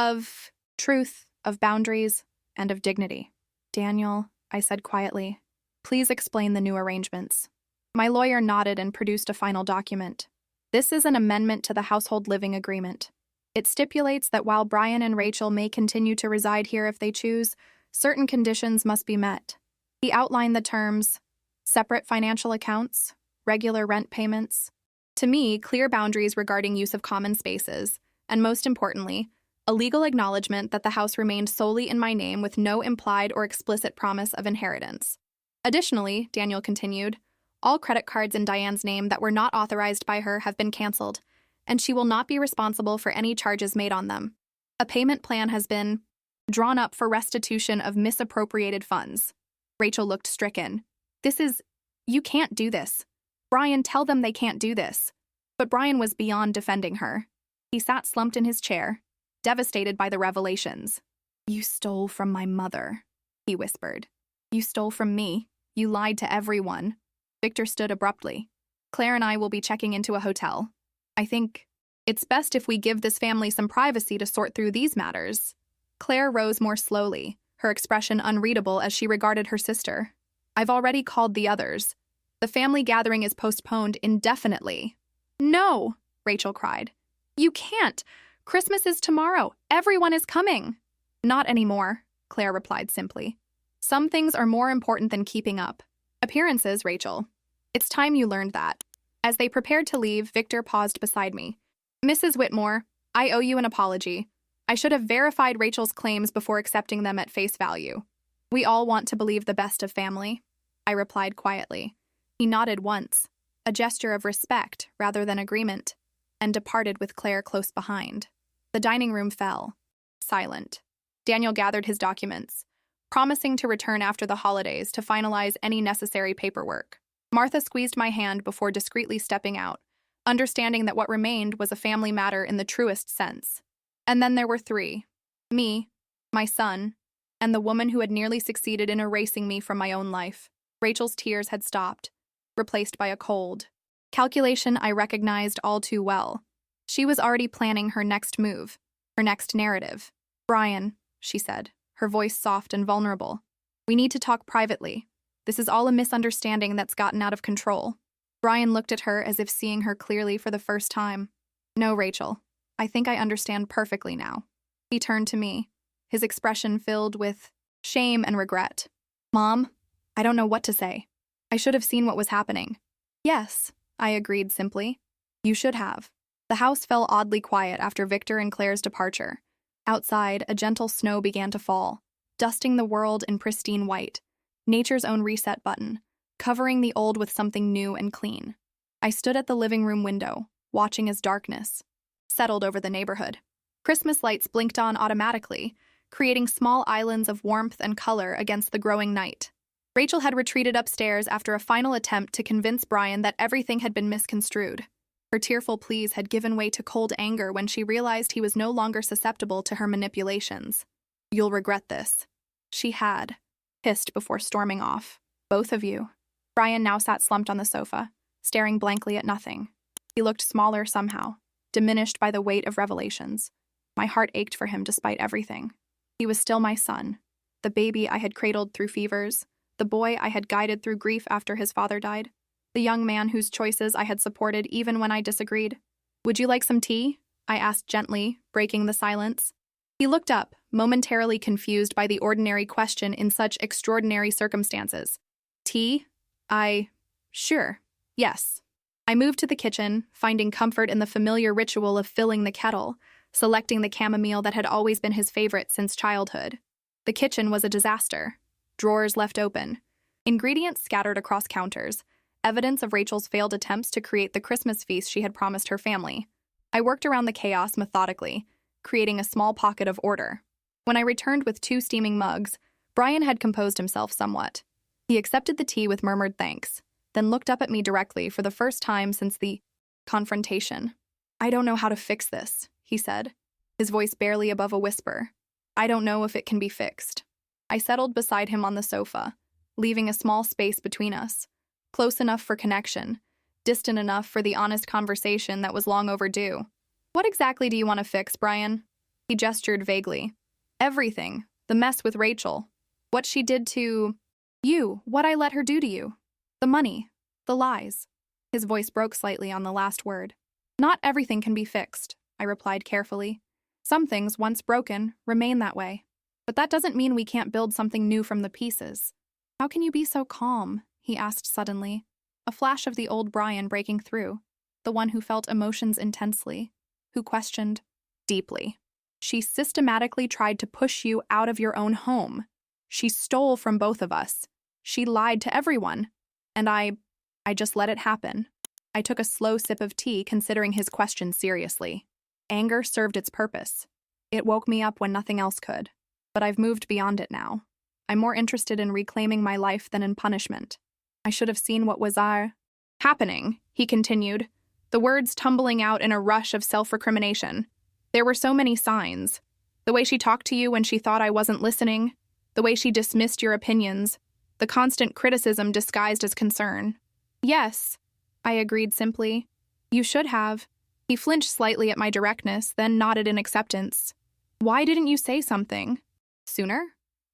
Of truth, of boundaries, and of dignity. Daniel, I said quietly, please explain the new arrangements. My lawyer nodded and produced a final document. This is an amendment to the household living agreement. It stipulates that while Brian and Rachel may continue to reside here if they choose, certain conditions must be met. He outlined the terms: separate financial accounts, regular rent payments. To me, clear boundaries regarding use of common spaces, and most importantly, a legal acknowledgement that the house remained solely in my name with no implied or explicit promise of inheritance. Additionally, Daniel continued, all credit cards in Diane's name that were not authorized by her have been canceled, and she will not be responsible for any charges made on them. A payment plan has been drawn up for restitution of misappropriated funds. Rachel looked stricken. You can't do this. Brian, tell them they can't do this. But Brian was beyond defending her. He sat slumped in his chair, devastated by the revelations. You stole from my mother, he whispered. You stole from me. You lied to everyone. Victor stood abruptly. Claire and I will be checking into a hotel. I think it's best if we give this family some privacy to sort through these matters. Claire rose more slowly, her expression unreadable as she regarded her sister. I've already called the others. The family gathering is postponed indefinitely. No, Rachel cried. You can't. Christmas is tomorrow. Everyone is coming. Not anymore, Claire replied simply. Some things are more important than keeping up. Appearances, Rachel. It's time you learned that. As they prepared to leave, Victor paused beside me. Mrs. Whitmore, I owe you an apology. I should have verified Rachel's claims before accepting them at face value. We all want to believe the best of family, I replied quietly. He nodded once, a gesture of respect rather than agreement, and departed with Claire close behind. The dining room fell, silent. Daniel gathered his documents, promising to return after the holidays to finalize any necessary paperwork. Martha squeezed my hand before discreetly stepping out, understanding that what remained was a family matter in the truest sense. And then there were three: me, my son, and the woman who had nearly succeeded in erasing me from my own life. Rachel's tears had stopped, replaced by a cold calculation I recognized all too well. She was already planning her next move, her next narrative. Brian, she said, her voice soft and vulnerable. We need to talk privately. This is all a misunderstanding that's gotten out of control. Brian looked at her as if seeing her clearly for the first time. No, Rachel. I think I understand perfectly now. He turned to me, his expression filled with shame and regret. Mom, I don't know what to say. I should have seen what was happening. Yes, I agreed simply. You should have. The house fell oddly quiet after Victor and Claire's departure. Outside, a gentle snow began to fall, dusting the world in pristine white, nature's own reset button, covering the old with something new and clean. I stood at the living room window, watching as darkness settled over the neighborhood. Christmas lights blinked on automatically, creating small islands of warmth and color against the growing night. Rachel had retreated upstairs after a final attempt to convince Brian that everything had been misconstrued. Her tearful pleas had given way to cold anger when she realized he was no longer susceptible to her manipulations. You'll regret this. She had hissed before storming off. Both of you. Brian now sat slumped on the sofa, staring blankly at nothing. He looked smaller somehow, diminished by the weight of revelations. My heart ached for him despite everything. He was still my son, the baby I had cradled through fevers, the boy I had guided through grief after his father died, the young man whose choices I had supported even when I disagreed. Would you like some tea? I asked gently, breaking the silence. He looked up, momentarily confused by the ordinary question in such extraordinary circumstances. Tea? Sure, yes. I moved to the kitchen, finding comfort in the familiar ritual of filling the kettle, selecting the chamomile that had always been his favorite since childhood. The kitchen was a disaster. Drawers left open. Ingredients scattered across counters, evidence of Rachel's failed attempts to create the Christmas feast she had promised her family. I worked around the chaos methodically, creating a small pocket of order. When I returned with 2 steaming mugs, Brian had composed himself somewhat. He accepted the tea with murmured thanks, then looked up at me directly for the first time since the confrontation. I don't know how to fix this, he said, his voice barely above a whisper. I don't know if it can be fixed. I settled beside him on the sofa, leaving a small space between us, close enough for connection, distant enough for the honest conversation that was long overdue. What exactly do you want to fix, Brian? He gestured vaguely. Everything. The mess with Rachel. What she did to you. What I let her do to you. The money. The lies. His voice broke slightly on the last word. Not everything can be fixed, I replied carefully. Some things, once broken, remain that way. But that doesn't mean we can't build something new from the pieces. How can you be so calm? He asked suddenly, a flash of the old Brian breaking through, the one who felt emotions intensely, who questioned deeply. She systematically tried to push you out of your own home. She stole from both of us. She lied to everyone. And I just let it happen. I took a slow sip of tea, considering his question seriously. Anger served its purpose. It woke me up when nothing else could. But I've moved beyond it now. I'm more interested in reclaiming my life than in punishment. I should have seen what was happening, he continued, the words tumbling out in a rush of self-recrimination. There were so many signs. The way she talked to you when she thought I wasn't listening, the way she dismissed your opinions, the constant criticism disguised as concern. Yes, I agreed simply. You should have. He flinched slightly at my directness, then nodded in acceptance. Why didn't you say something sooner?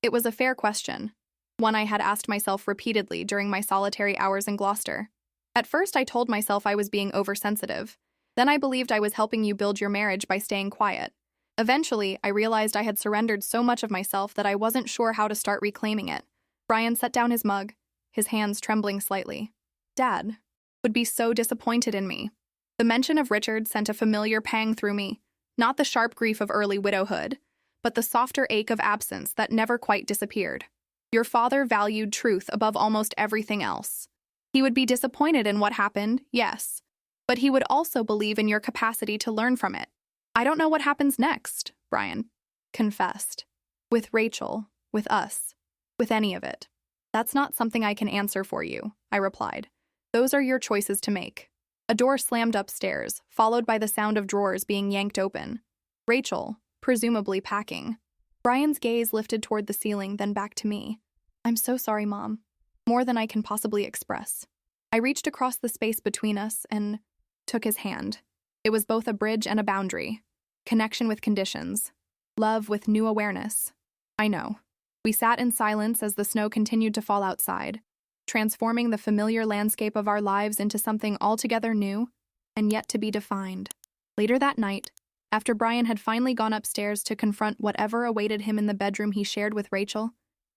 It was a fair question, one I had asked myself repeatedly during my solitary hours in Gloucester. At first, I told myself I was being oversensitive. Then I believed I was helping you build your marriage by staying quiet. Eventually, I realized I had surrendered so much of myself that I wasn't sure how to start reclaiming it. Brian set down his mug, his hands trembling slightly. Dad would be so disappointed in me. The mention of Richard sent a familiar pang through me, not the sharp grief of early widowhood, but the softer ache of absence that never quite disappeared. Your father valued truth above almost everything else. He would be disappointed in what happened, yes, but he would also believe in your capacity to learn from it. I don't know what happens next, Brian confessed. With Rachel, with us, with any of it. That's not something I can answer for you, I replied. Those are your choices to make. A door slammed upstairs, followed by the sound of drawers being yanked open. Rachel, presumably packing. Brian's gaze lifted toward the ceiling, then back to me. I'm so sorry, Mom. More than I can possibly express. I reached across the space between us and took his hand. It was both a bridge and a boundary. Connection with conditions. Love with new awareness. I know. We sat in silence as the snow continued to fall outside, transforming the familiar landscape of our lives into something altogether new and yet to be defined. Later that night, after Brian had finally gone upstairs to confront whatever awaited him in the bedroom he shared with Rachel,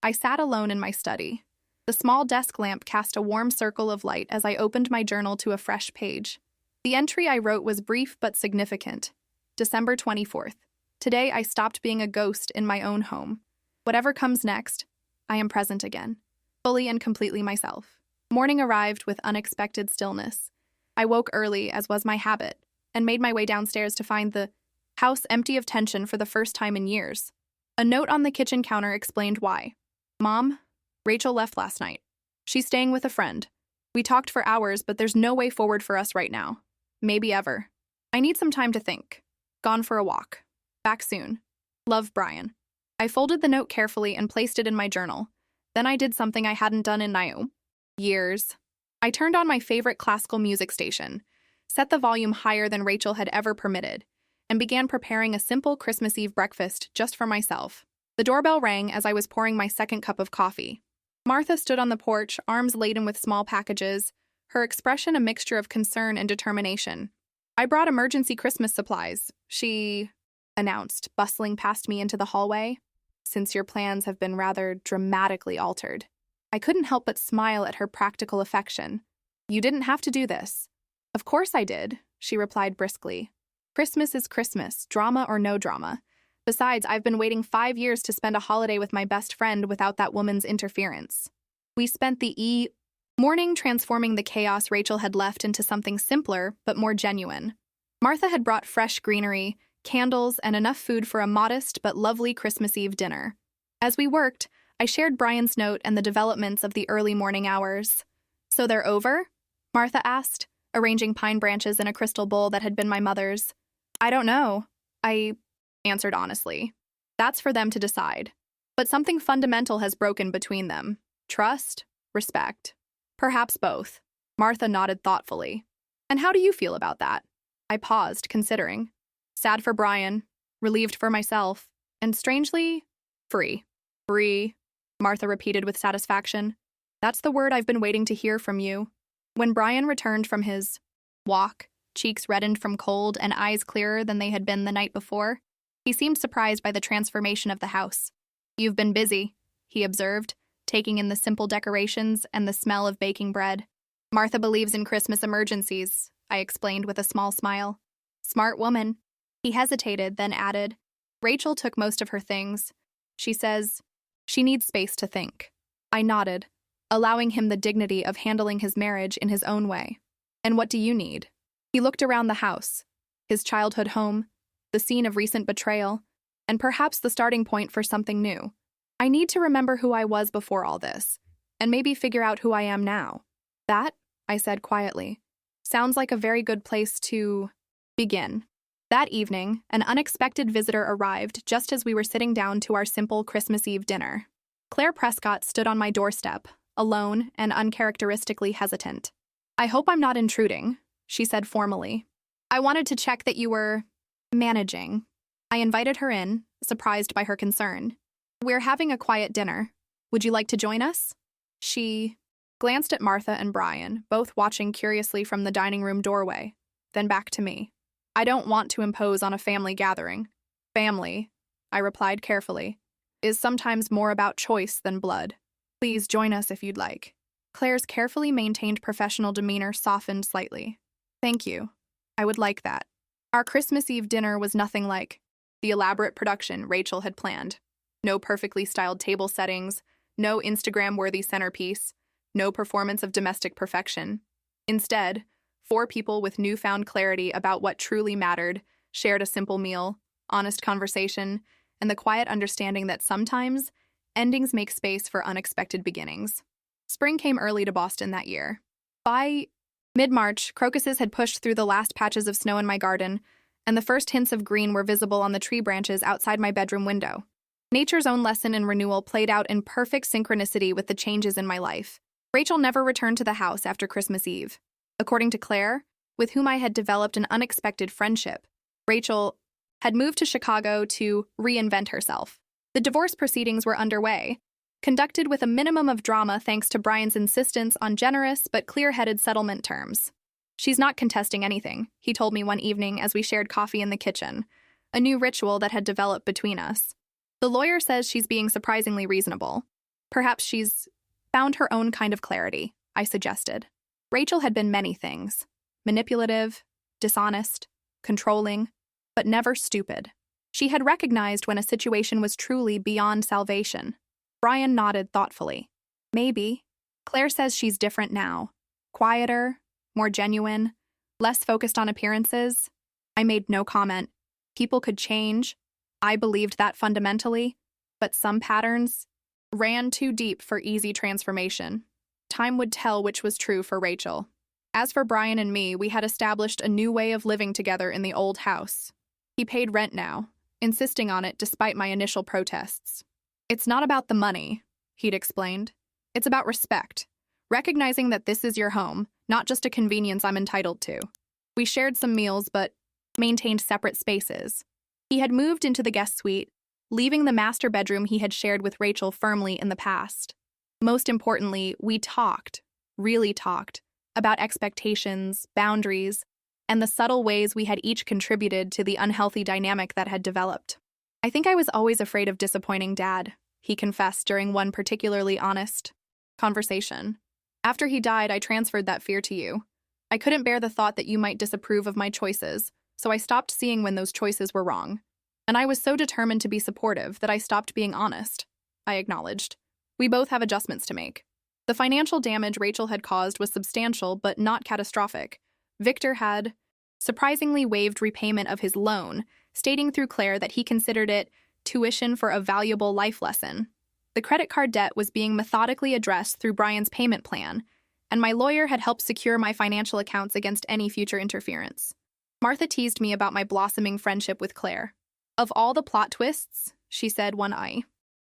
I sat alone in my study. The small desk lamp cast a warm circle of light as I opened my journal to a fresh page. The entry I wrote was brief but significant. December 24th. Today I stopped being a ghost in my own home. Whatever comes next, I am present again, fully and completely myself. Morning arrived with unexpected stillness. I woke early, as was my habit, and made my way downstairs to find the house empty of tension for the first time in years. A note on the kitchen counter explained why. Mom, Rachel left last night. She's staying with a friend. We talked for hours, but there's no way forward for us right now. Maybe ever. I need some time to think. Gone for a walk. Back soon. Love, Brian. I folded the note carefully and placed it in my journal. Then I did something I hadn't done in years. I turned on my favorite classical music station, set the volume higher than Rachel had ever permitted, and began preparing a simple Christmas Eve breakfast just for myself. The doorbell rang as I was pouring my second cup of coffee. Martha stood on the porch, arms laden with small packages, her expression a mixture of concern and determination. I brought emergency Christmas supplies, she announced, bustling past me into the hallway. Since your plans have been rather dramatically altered. I couldn't help but smile at her practical affection. You didn't have to do this. Of course I did, she replied briskly. Christmas is Christmas, drama or no drama. Besides, I've been waiting 5 years to spend a holiday with my best friend without that woman's interference. We spent the morning transforming the chaos Rachel had left into something simpler but more genuine. Martha had brought fresh greenery, candles, and enough food for a modest but lovely Christmas Eve dinner. As we worked, I shared Brian's note and the developments of the early morning hours. So they're over? Martha asked, arranging pine branches in a crystal bowl that had been my mother's. I don't know, I answered honestly. That's for them to decide. But something fundamental has broken between them. Trust? Respect? Perhaps both. Martha nodded thoughtfully. And how do you feel about that? I paused, considering. Sad for Brian. relieved for myself, and strangely, free. Free, Martha repeated with satisfaction. That's the word I've been waiting to hear from you. When Brian returned from his walk, cheeks reddened from cold and eyes clearer than they had been the night before, he seemed surprised by the transformation of the house. You've been busy, he observed, taking in the simple decorations and the smell of baking bread. Martha believes in Christmas emergencies, I explained with a small smile. Smart woman. He hesitated, then added, Rachel took most of her things. She says she needs space to think. I nodded, allowing him the dignity of handling his marriage in his own way. And what do you need? He looked around the house, his childhood home, the scene of recent betrayal, and perhaps the starting point for something new. I need to remember who I was before all this, and maybe figure out who I am now. That, I said quietly, sounds like a very good place to begin. That evening, an unexpected visitor arrived just as we were sitting down to our simple Christmas Eve dinner. Claire Prescott stood on my doorstep, alone and uncharacteristically hesitant. I hope I'm not intruding, she said formally. I wanted to check that you were managing. I invited her in, surprised by her concern. We're having a quiet dinner. Would you like to join us? She glanced at Martha and Brian, both watching curiously from the dining room doorway, then back to me. I don't want to impose on a family gathering. Family, I replied carefully, is sometimes more about choice than blood. Please join us if you'd like. Claire's carefully maintained professional demeanor softened slightly. Thank you. I would like that. Our Christmas Eve dinner was nothing like the elaborate production Rachel had planned. No perfectly styled table settings, no Instagram-worthy centerpiece, no performance of domestic perfection. Instead, 4 people with newfound clarity about what truly mattered shared a simple meal, honest conversation, and the quiet understanding that sometimes endings make space for unexpected beginnings. Spring came early to Boston that year. By mid-March, crocuses had pushed through the last patches of snow in my garden, and the first hints of green were visible on the tree branches outside my bedroom window. Nature's own lesson in renewal played out in perfect synchronicity with the changes in my life. Rachel never returned to the house after Christmas Eve. According to Claire, with whom I had developed an unexpected friendship, Rachel had moved to Chicago to reinvent herself. The divorce proceedings were underway, conducted with a minimum of drama thanks to Brian's insistence on generous but clear-headed settlement terms. She's not contesting anything, he told me one evening as we shared coffee in the kitchen, a new ritual that had developed between us. The lawyer says she's being surprisingly reasonable. Perhaps she's found her own kind of clarity, I suggested. Rachel had been many things: manipulative, dishonest, controlling, but never stupid. She had recognized when a situation was truly beyond salvation. Brian nodded thoughtfully. Maybe. Claire says she's different now. Quieter, more genuine, less focused on appearances. I made no comment. People could change. I believed that fundamentally, but some patterns ran too deep for easy transformation. Time would tell which was true for Rachel. As for Brian and me, we had established a new way of living together in the old house. He paid rent now, insisting on it despite my initial protests. It's not about the money, he'd explained. It's about respect, recognizing that this is your home, not just a convenience I'm entitled to. We shared some meals, but maintained separate spaces. He had moved into the guest suite, leaving the master bedroom he had shared with Rachel firmly in the past. Most importantly, we talked, really talked, about expectations, boundaries, and the subtle ways we had each contributed to the unhealthy dynamic that had developed. I think I was always afraid of disappointing Dad, he confessed during one particularly honest conversation. After he died, I transferred that fear to you. I couldn't bear the thought that you might disapprove of my choices, so I stopped seeing when those choices were wrong. And I was so determined to be supportive that I stopped being honest, I acknowledged. We both have adjustments to make. The financial damage Rachel had caused was substantial but not catastrophic. Victor had surprisingly waived repayment of his loan, stating through Claire that he considered it tuition for a valuable life lesson. The credit card debt was being methodically addressed through Brian's payment plan, and my lawyer had helped secure my financial accounts against any future interference. Martha teased me about my blossoming friendship with Claire. Of all the plot twists, she said one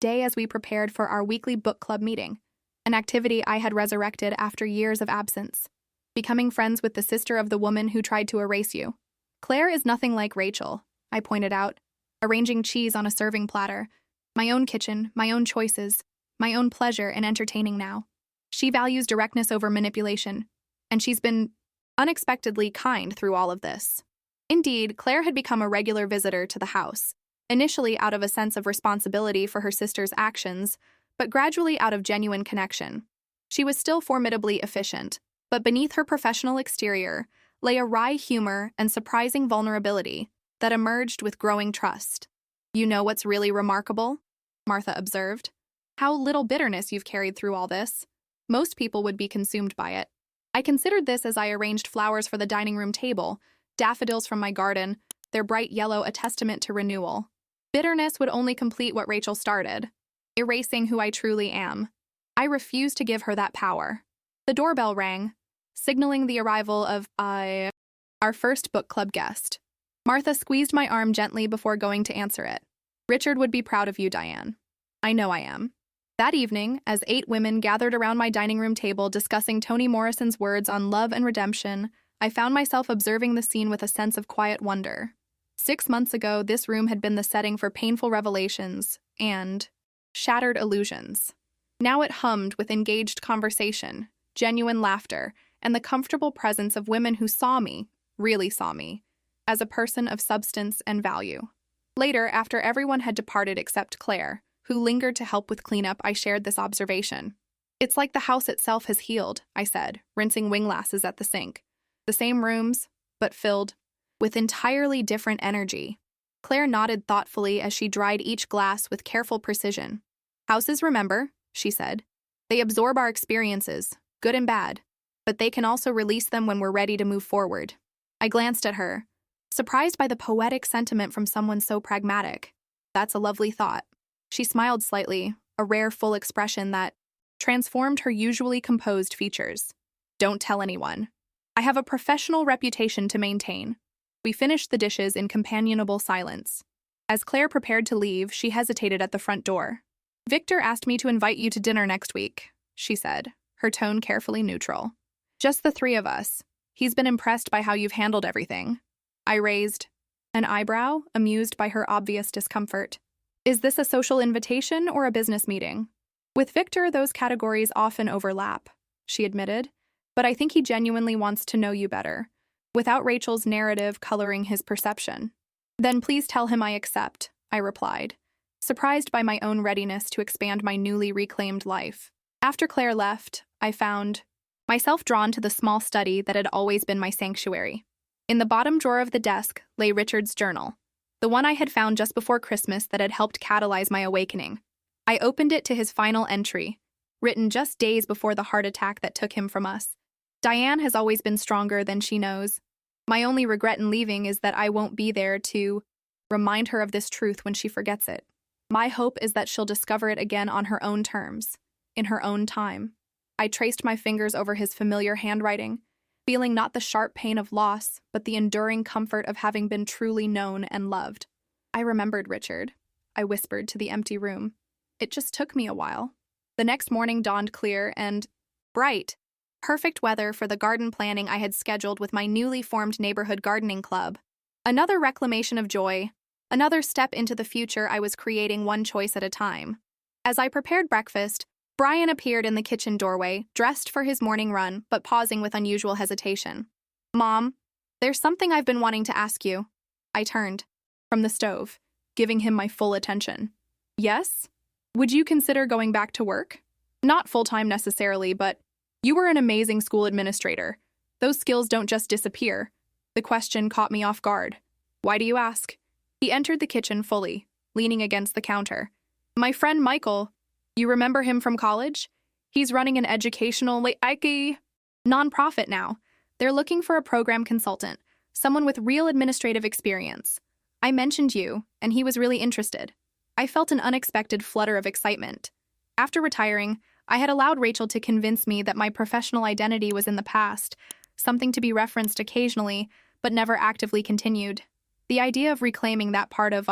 day as we prepared for our weekly book club meeting, an activity I had resurrected after years of absence, becoming friends with the sister of the woman who tried to erase you. Claire is nothing like Rachel, I pointed out. arranging cheese on a serving platter. My own kitchen, my own choices, my own pleasure in entertaining now. She values directness over manipulation, and she's been unexpectedly kind through all of this. Indeed, Claire had become a regular visitor to the house, initially out of a sense of responsibility for her sister's actions, but gradually out of genuine connection. She was still formidably efficient, but beneath her professional exterior lay a wry humor and surprising vulnerability that emerged with growing trust. "You know what's really remarkable?" Martha observed. "How little bitterness you've carried through all this. Most people would be consumed by it." I considered this as I arranged flowers for the dining room table, daffodils from my garden, their bright yellow a testament to renewal. Bitterness would only complete what Rachel started, erasing who I truly am. I refused to give her that power. The doorbell rang, signaling the arrival of our first book club guest. Martha squeezed my arm gently before going to answer it. "Richard would be proud of you, Diane." "I know I am." That evening, as 8 women gathered around my dining room table discussing Toni Morrison's words on love and redemption, I found myself observing the scene with a sense of quiet wonder. 6 months ago, this room had been the setting for painful revelations and shattered illusions. Now it hummed with engaged conversation, genuine laughter, and the comfortable presence of women who saw me, really saw me, as a person of substance and value. Later, after everyone had departed except Claire, who lingered to help with cleanup, I shared this observation. "It's like the house itself has healed," I said, rinsing winglasses at the sink. "The same rooms, but filled with entirely different energy." Claire nodded thoughtfully as she dried each glass with careful precision. "Houses remember," she said. "They absorb our experiences, good and bad, but they can also release them when we're ready to move forward." I glanced at her, surprised by the poetic sentiment from someone so pragmatic. "That's a lovely thought." She smiled slightly, a rare full expression that transformed her usually composed features. "Don't tell anyone. I have a professional reputation to maintain." We finished the dishes in companionable silence. As Claire prepared to leave, she hesitated at the front door. "Victor asked me to invite you to dinner next week," she said, her tone carefully neutral. "Just the 3 of us. He's been impressed by how you've handled everything." I raised an eyebrow, amused by her obvious discomfort. "Is this a social invitation or a business meeting?" "With Victor, those categories often overlap," she admitted, "but I think he genuinely wants to know you better, without Rachel's narrative coloring his perception." "Then please tell him I accept," I replied, surprised by my own readiness to expand my newly reclaimed life. After Claire left, I found myself drawn to the small study that had always been my sanctuary. In the bottom drawer of the desk lay Richard's journal, the one I had found just before Christmas that had helped catalyze my awakening. I opened it to his final entry, written just days before the heart attack that took him from us. "Diane has always been stronger than she knows. My only regret in leaving is that I won't be there to remind her of this truth when she forgets it. My hope is that she'll discover it again on her own terms, in her own time." I traced my fingers over his familiar handwriting, feeling not the sharp pain of loss, but the enduring comfort of having been truly known and loved. "I remembered Richard," I whispered to the empty room. "It just took me a while." The next morning dawned clear and bright, perfect weather for the garden planning I had scheduled with my newly formed neighborhood gardening club. Another reclamation of joy, another step into the future I was creating one choice at a time. As I prepared breakfast, Brian appeared in the kitchen doorway, dressed for his morning run, but pausing with unusual hesitation. "Mom, there's something I've been wanting to ask you." I turned from the stove, giving him my full attention. "Yes? Would you consider going back to work? Not full-time necessarily, but you were an amazing school administrator. Those skills don't just disappear." The question caught me off guard. "Why do you ask?" He entered the kitchen fully, leaning against the counter. "My friend Michael, you remember him from college? He's running an educational nonprofit now. They're looking for a program consultant, someone with real administrative experience. I mentioned you, and he was really interested." I felt an unexpected flutter of excitement. After retiring, I had allowed Rachel to convince me that my professional identity was in the past, something to be referenced occasionally, but never actively continued. The idea of reclaiming that part of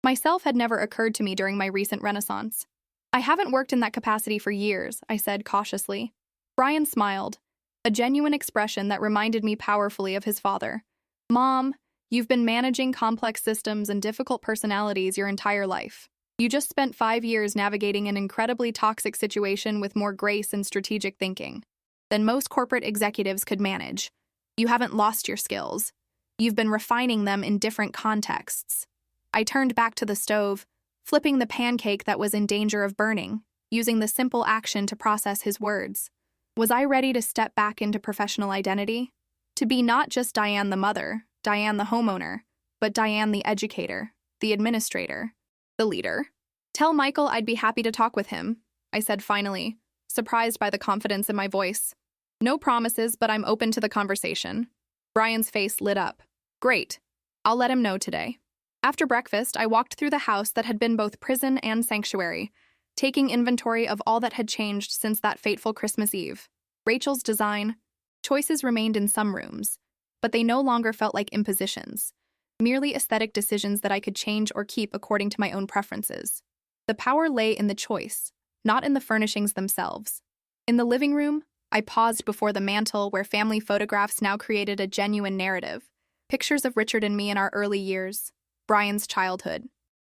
myself had never occurred to me during my recent renaissance. "I haven't worked in that capacity for years," I said cautiously. Brian smiled, a genuine expression that reminded me powerfully of his father. "Mom, You've been managing complex systems and difficult personalities your entire life. You just spent 5 years navigating an incredibly toxic situation with more grace and strategic thinking than most corporate executives could manage. You haven't lost your skills. You've been refining them in different contexts. I turned back to the stove, flipping the pancake that was in danger of burning, using the simple action to process his words. Was I ready to step back into professional identity? To be not just Diane the mother, Diane the homeowner, but Diane the educator, the administrator, the leader. Tell Michael I'd be happy to talk with him, I said finally, surprised by the confidence in my voice. No promises, but I'm open to the conversation. Brian's face lit up. Great. I'll let him know today. After breakfast, I walked through the house that had been both prison and sanctuary, taking inventory of all that had changed since that fateful Christmas Eve. Rachel's design. Choices remained in some rooms, but they no longer felt like impositions, merely aesthetic decisions that I could change or keep according to my own preferences. The power lay in the choice, not in the furnishings themselves. In the living room, I paused before the mantel where family photographs now created a genuine narrative. Pictures of Richard and me in our early years, Brian's childhood,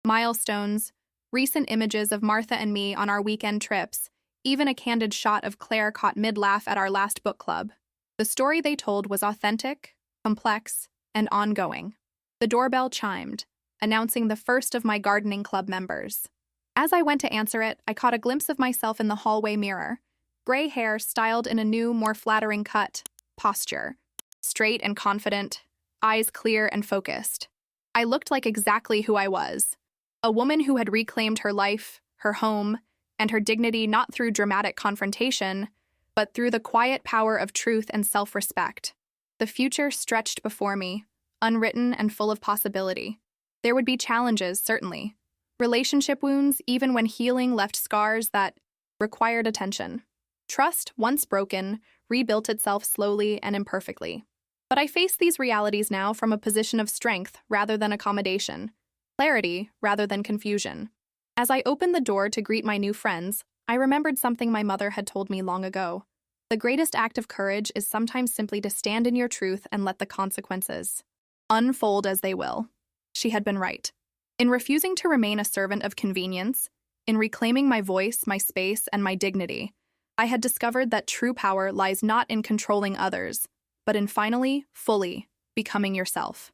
milestones, recent images of Martha and me on our weekend trips, even a candid shot of Claire caught mid-laugh at our last book club. The story they told was authentic, complex, and ongoing. The doorbell chimed, announcing the first of my gardening club members. As I went to answer it, I caught a glimpse of myself in the hallway mirror. Gray hair styled in a new, more flattering cut, posture. Straight and confident, eyes clear and focused. I looked like exactly who I was. A woman who had reclaimed her life, her home, and her dignity not through dramatic confrontation, but through the quiet power of truth and self-respect. The future stretched before me, unwritten and full of possibility. There would be challenges, certainly. Relationship wounds, even when healing left scars that required attention. Trust, once broken, rebuilt itself slowly and imperfectly. But I face these realities now from a position of strength rather than accommodation, clarity rather than confusion. As I opened the door to greet my new friends, I remembered something my mother had told me long ago. The greatest act of courage is sometimes simply to stand in your truth and let the consequences unfold as they will. She had been right. In refusing to remain a servant of convenience, in reclaiming my voice, my space, and my dignity, I had discovered that true power lies not in controlling others, but in finally, fully becoming yourself.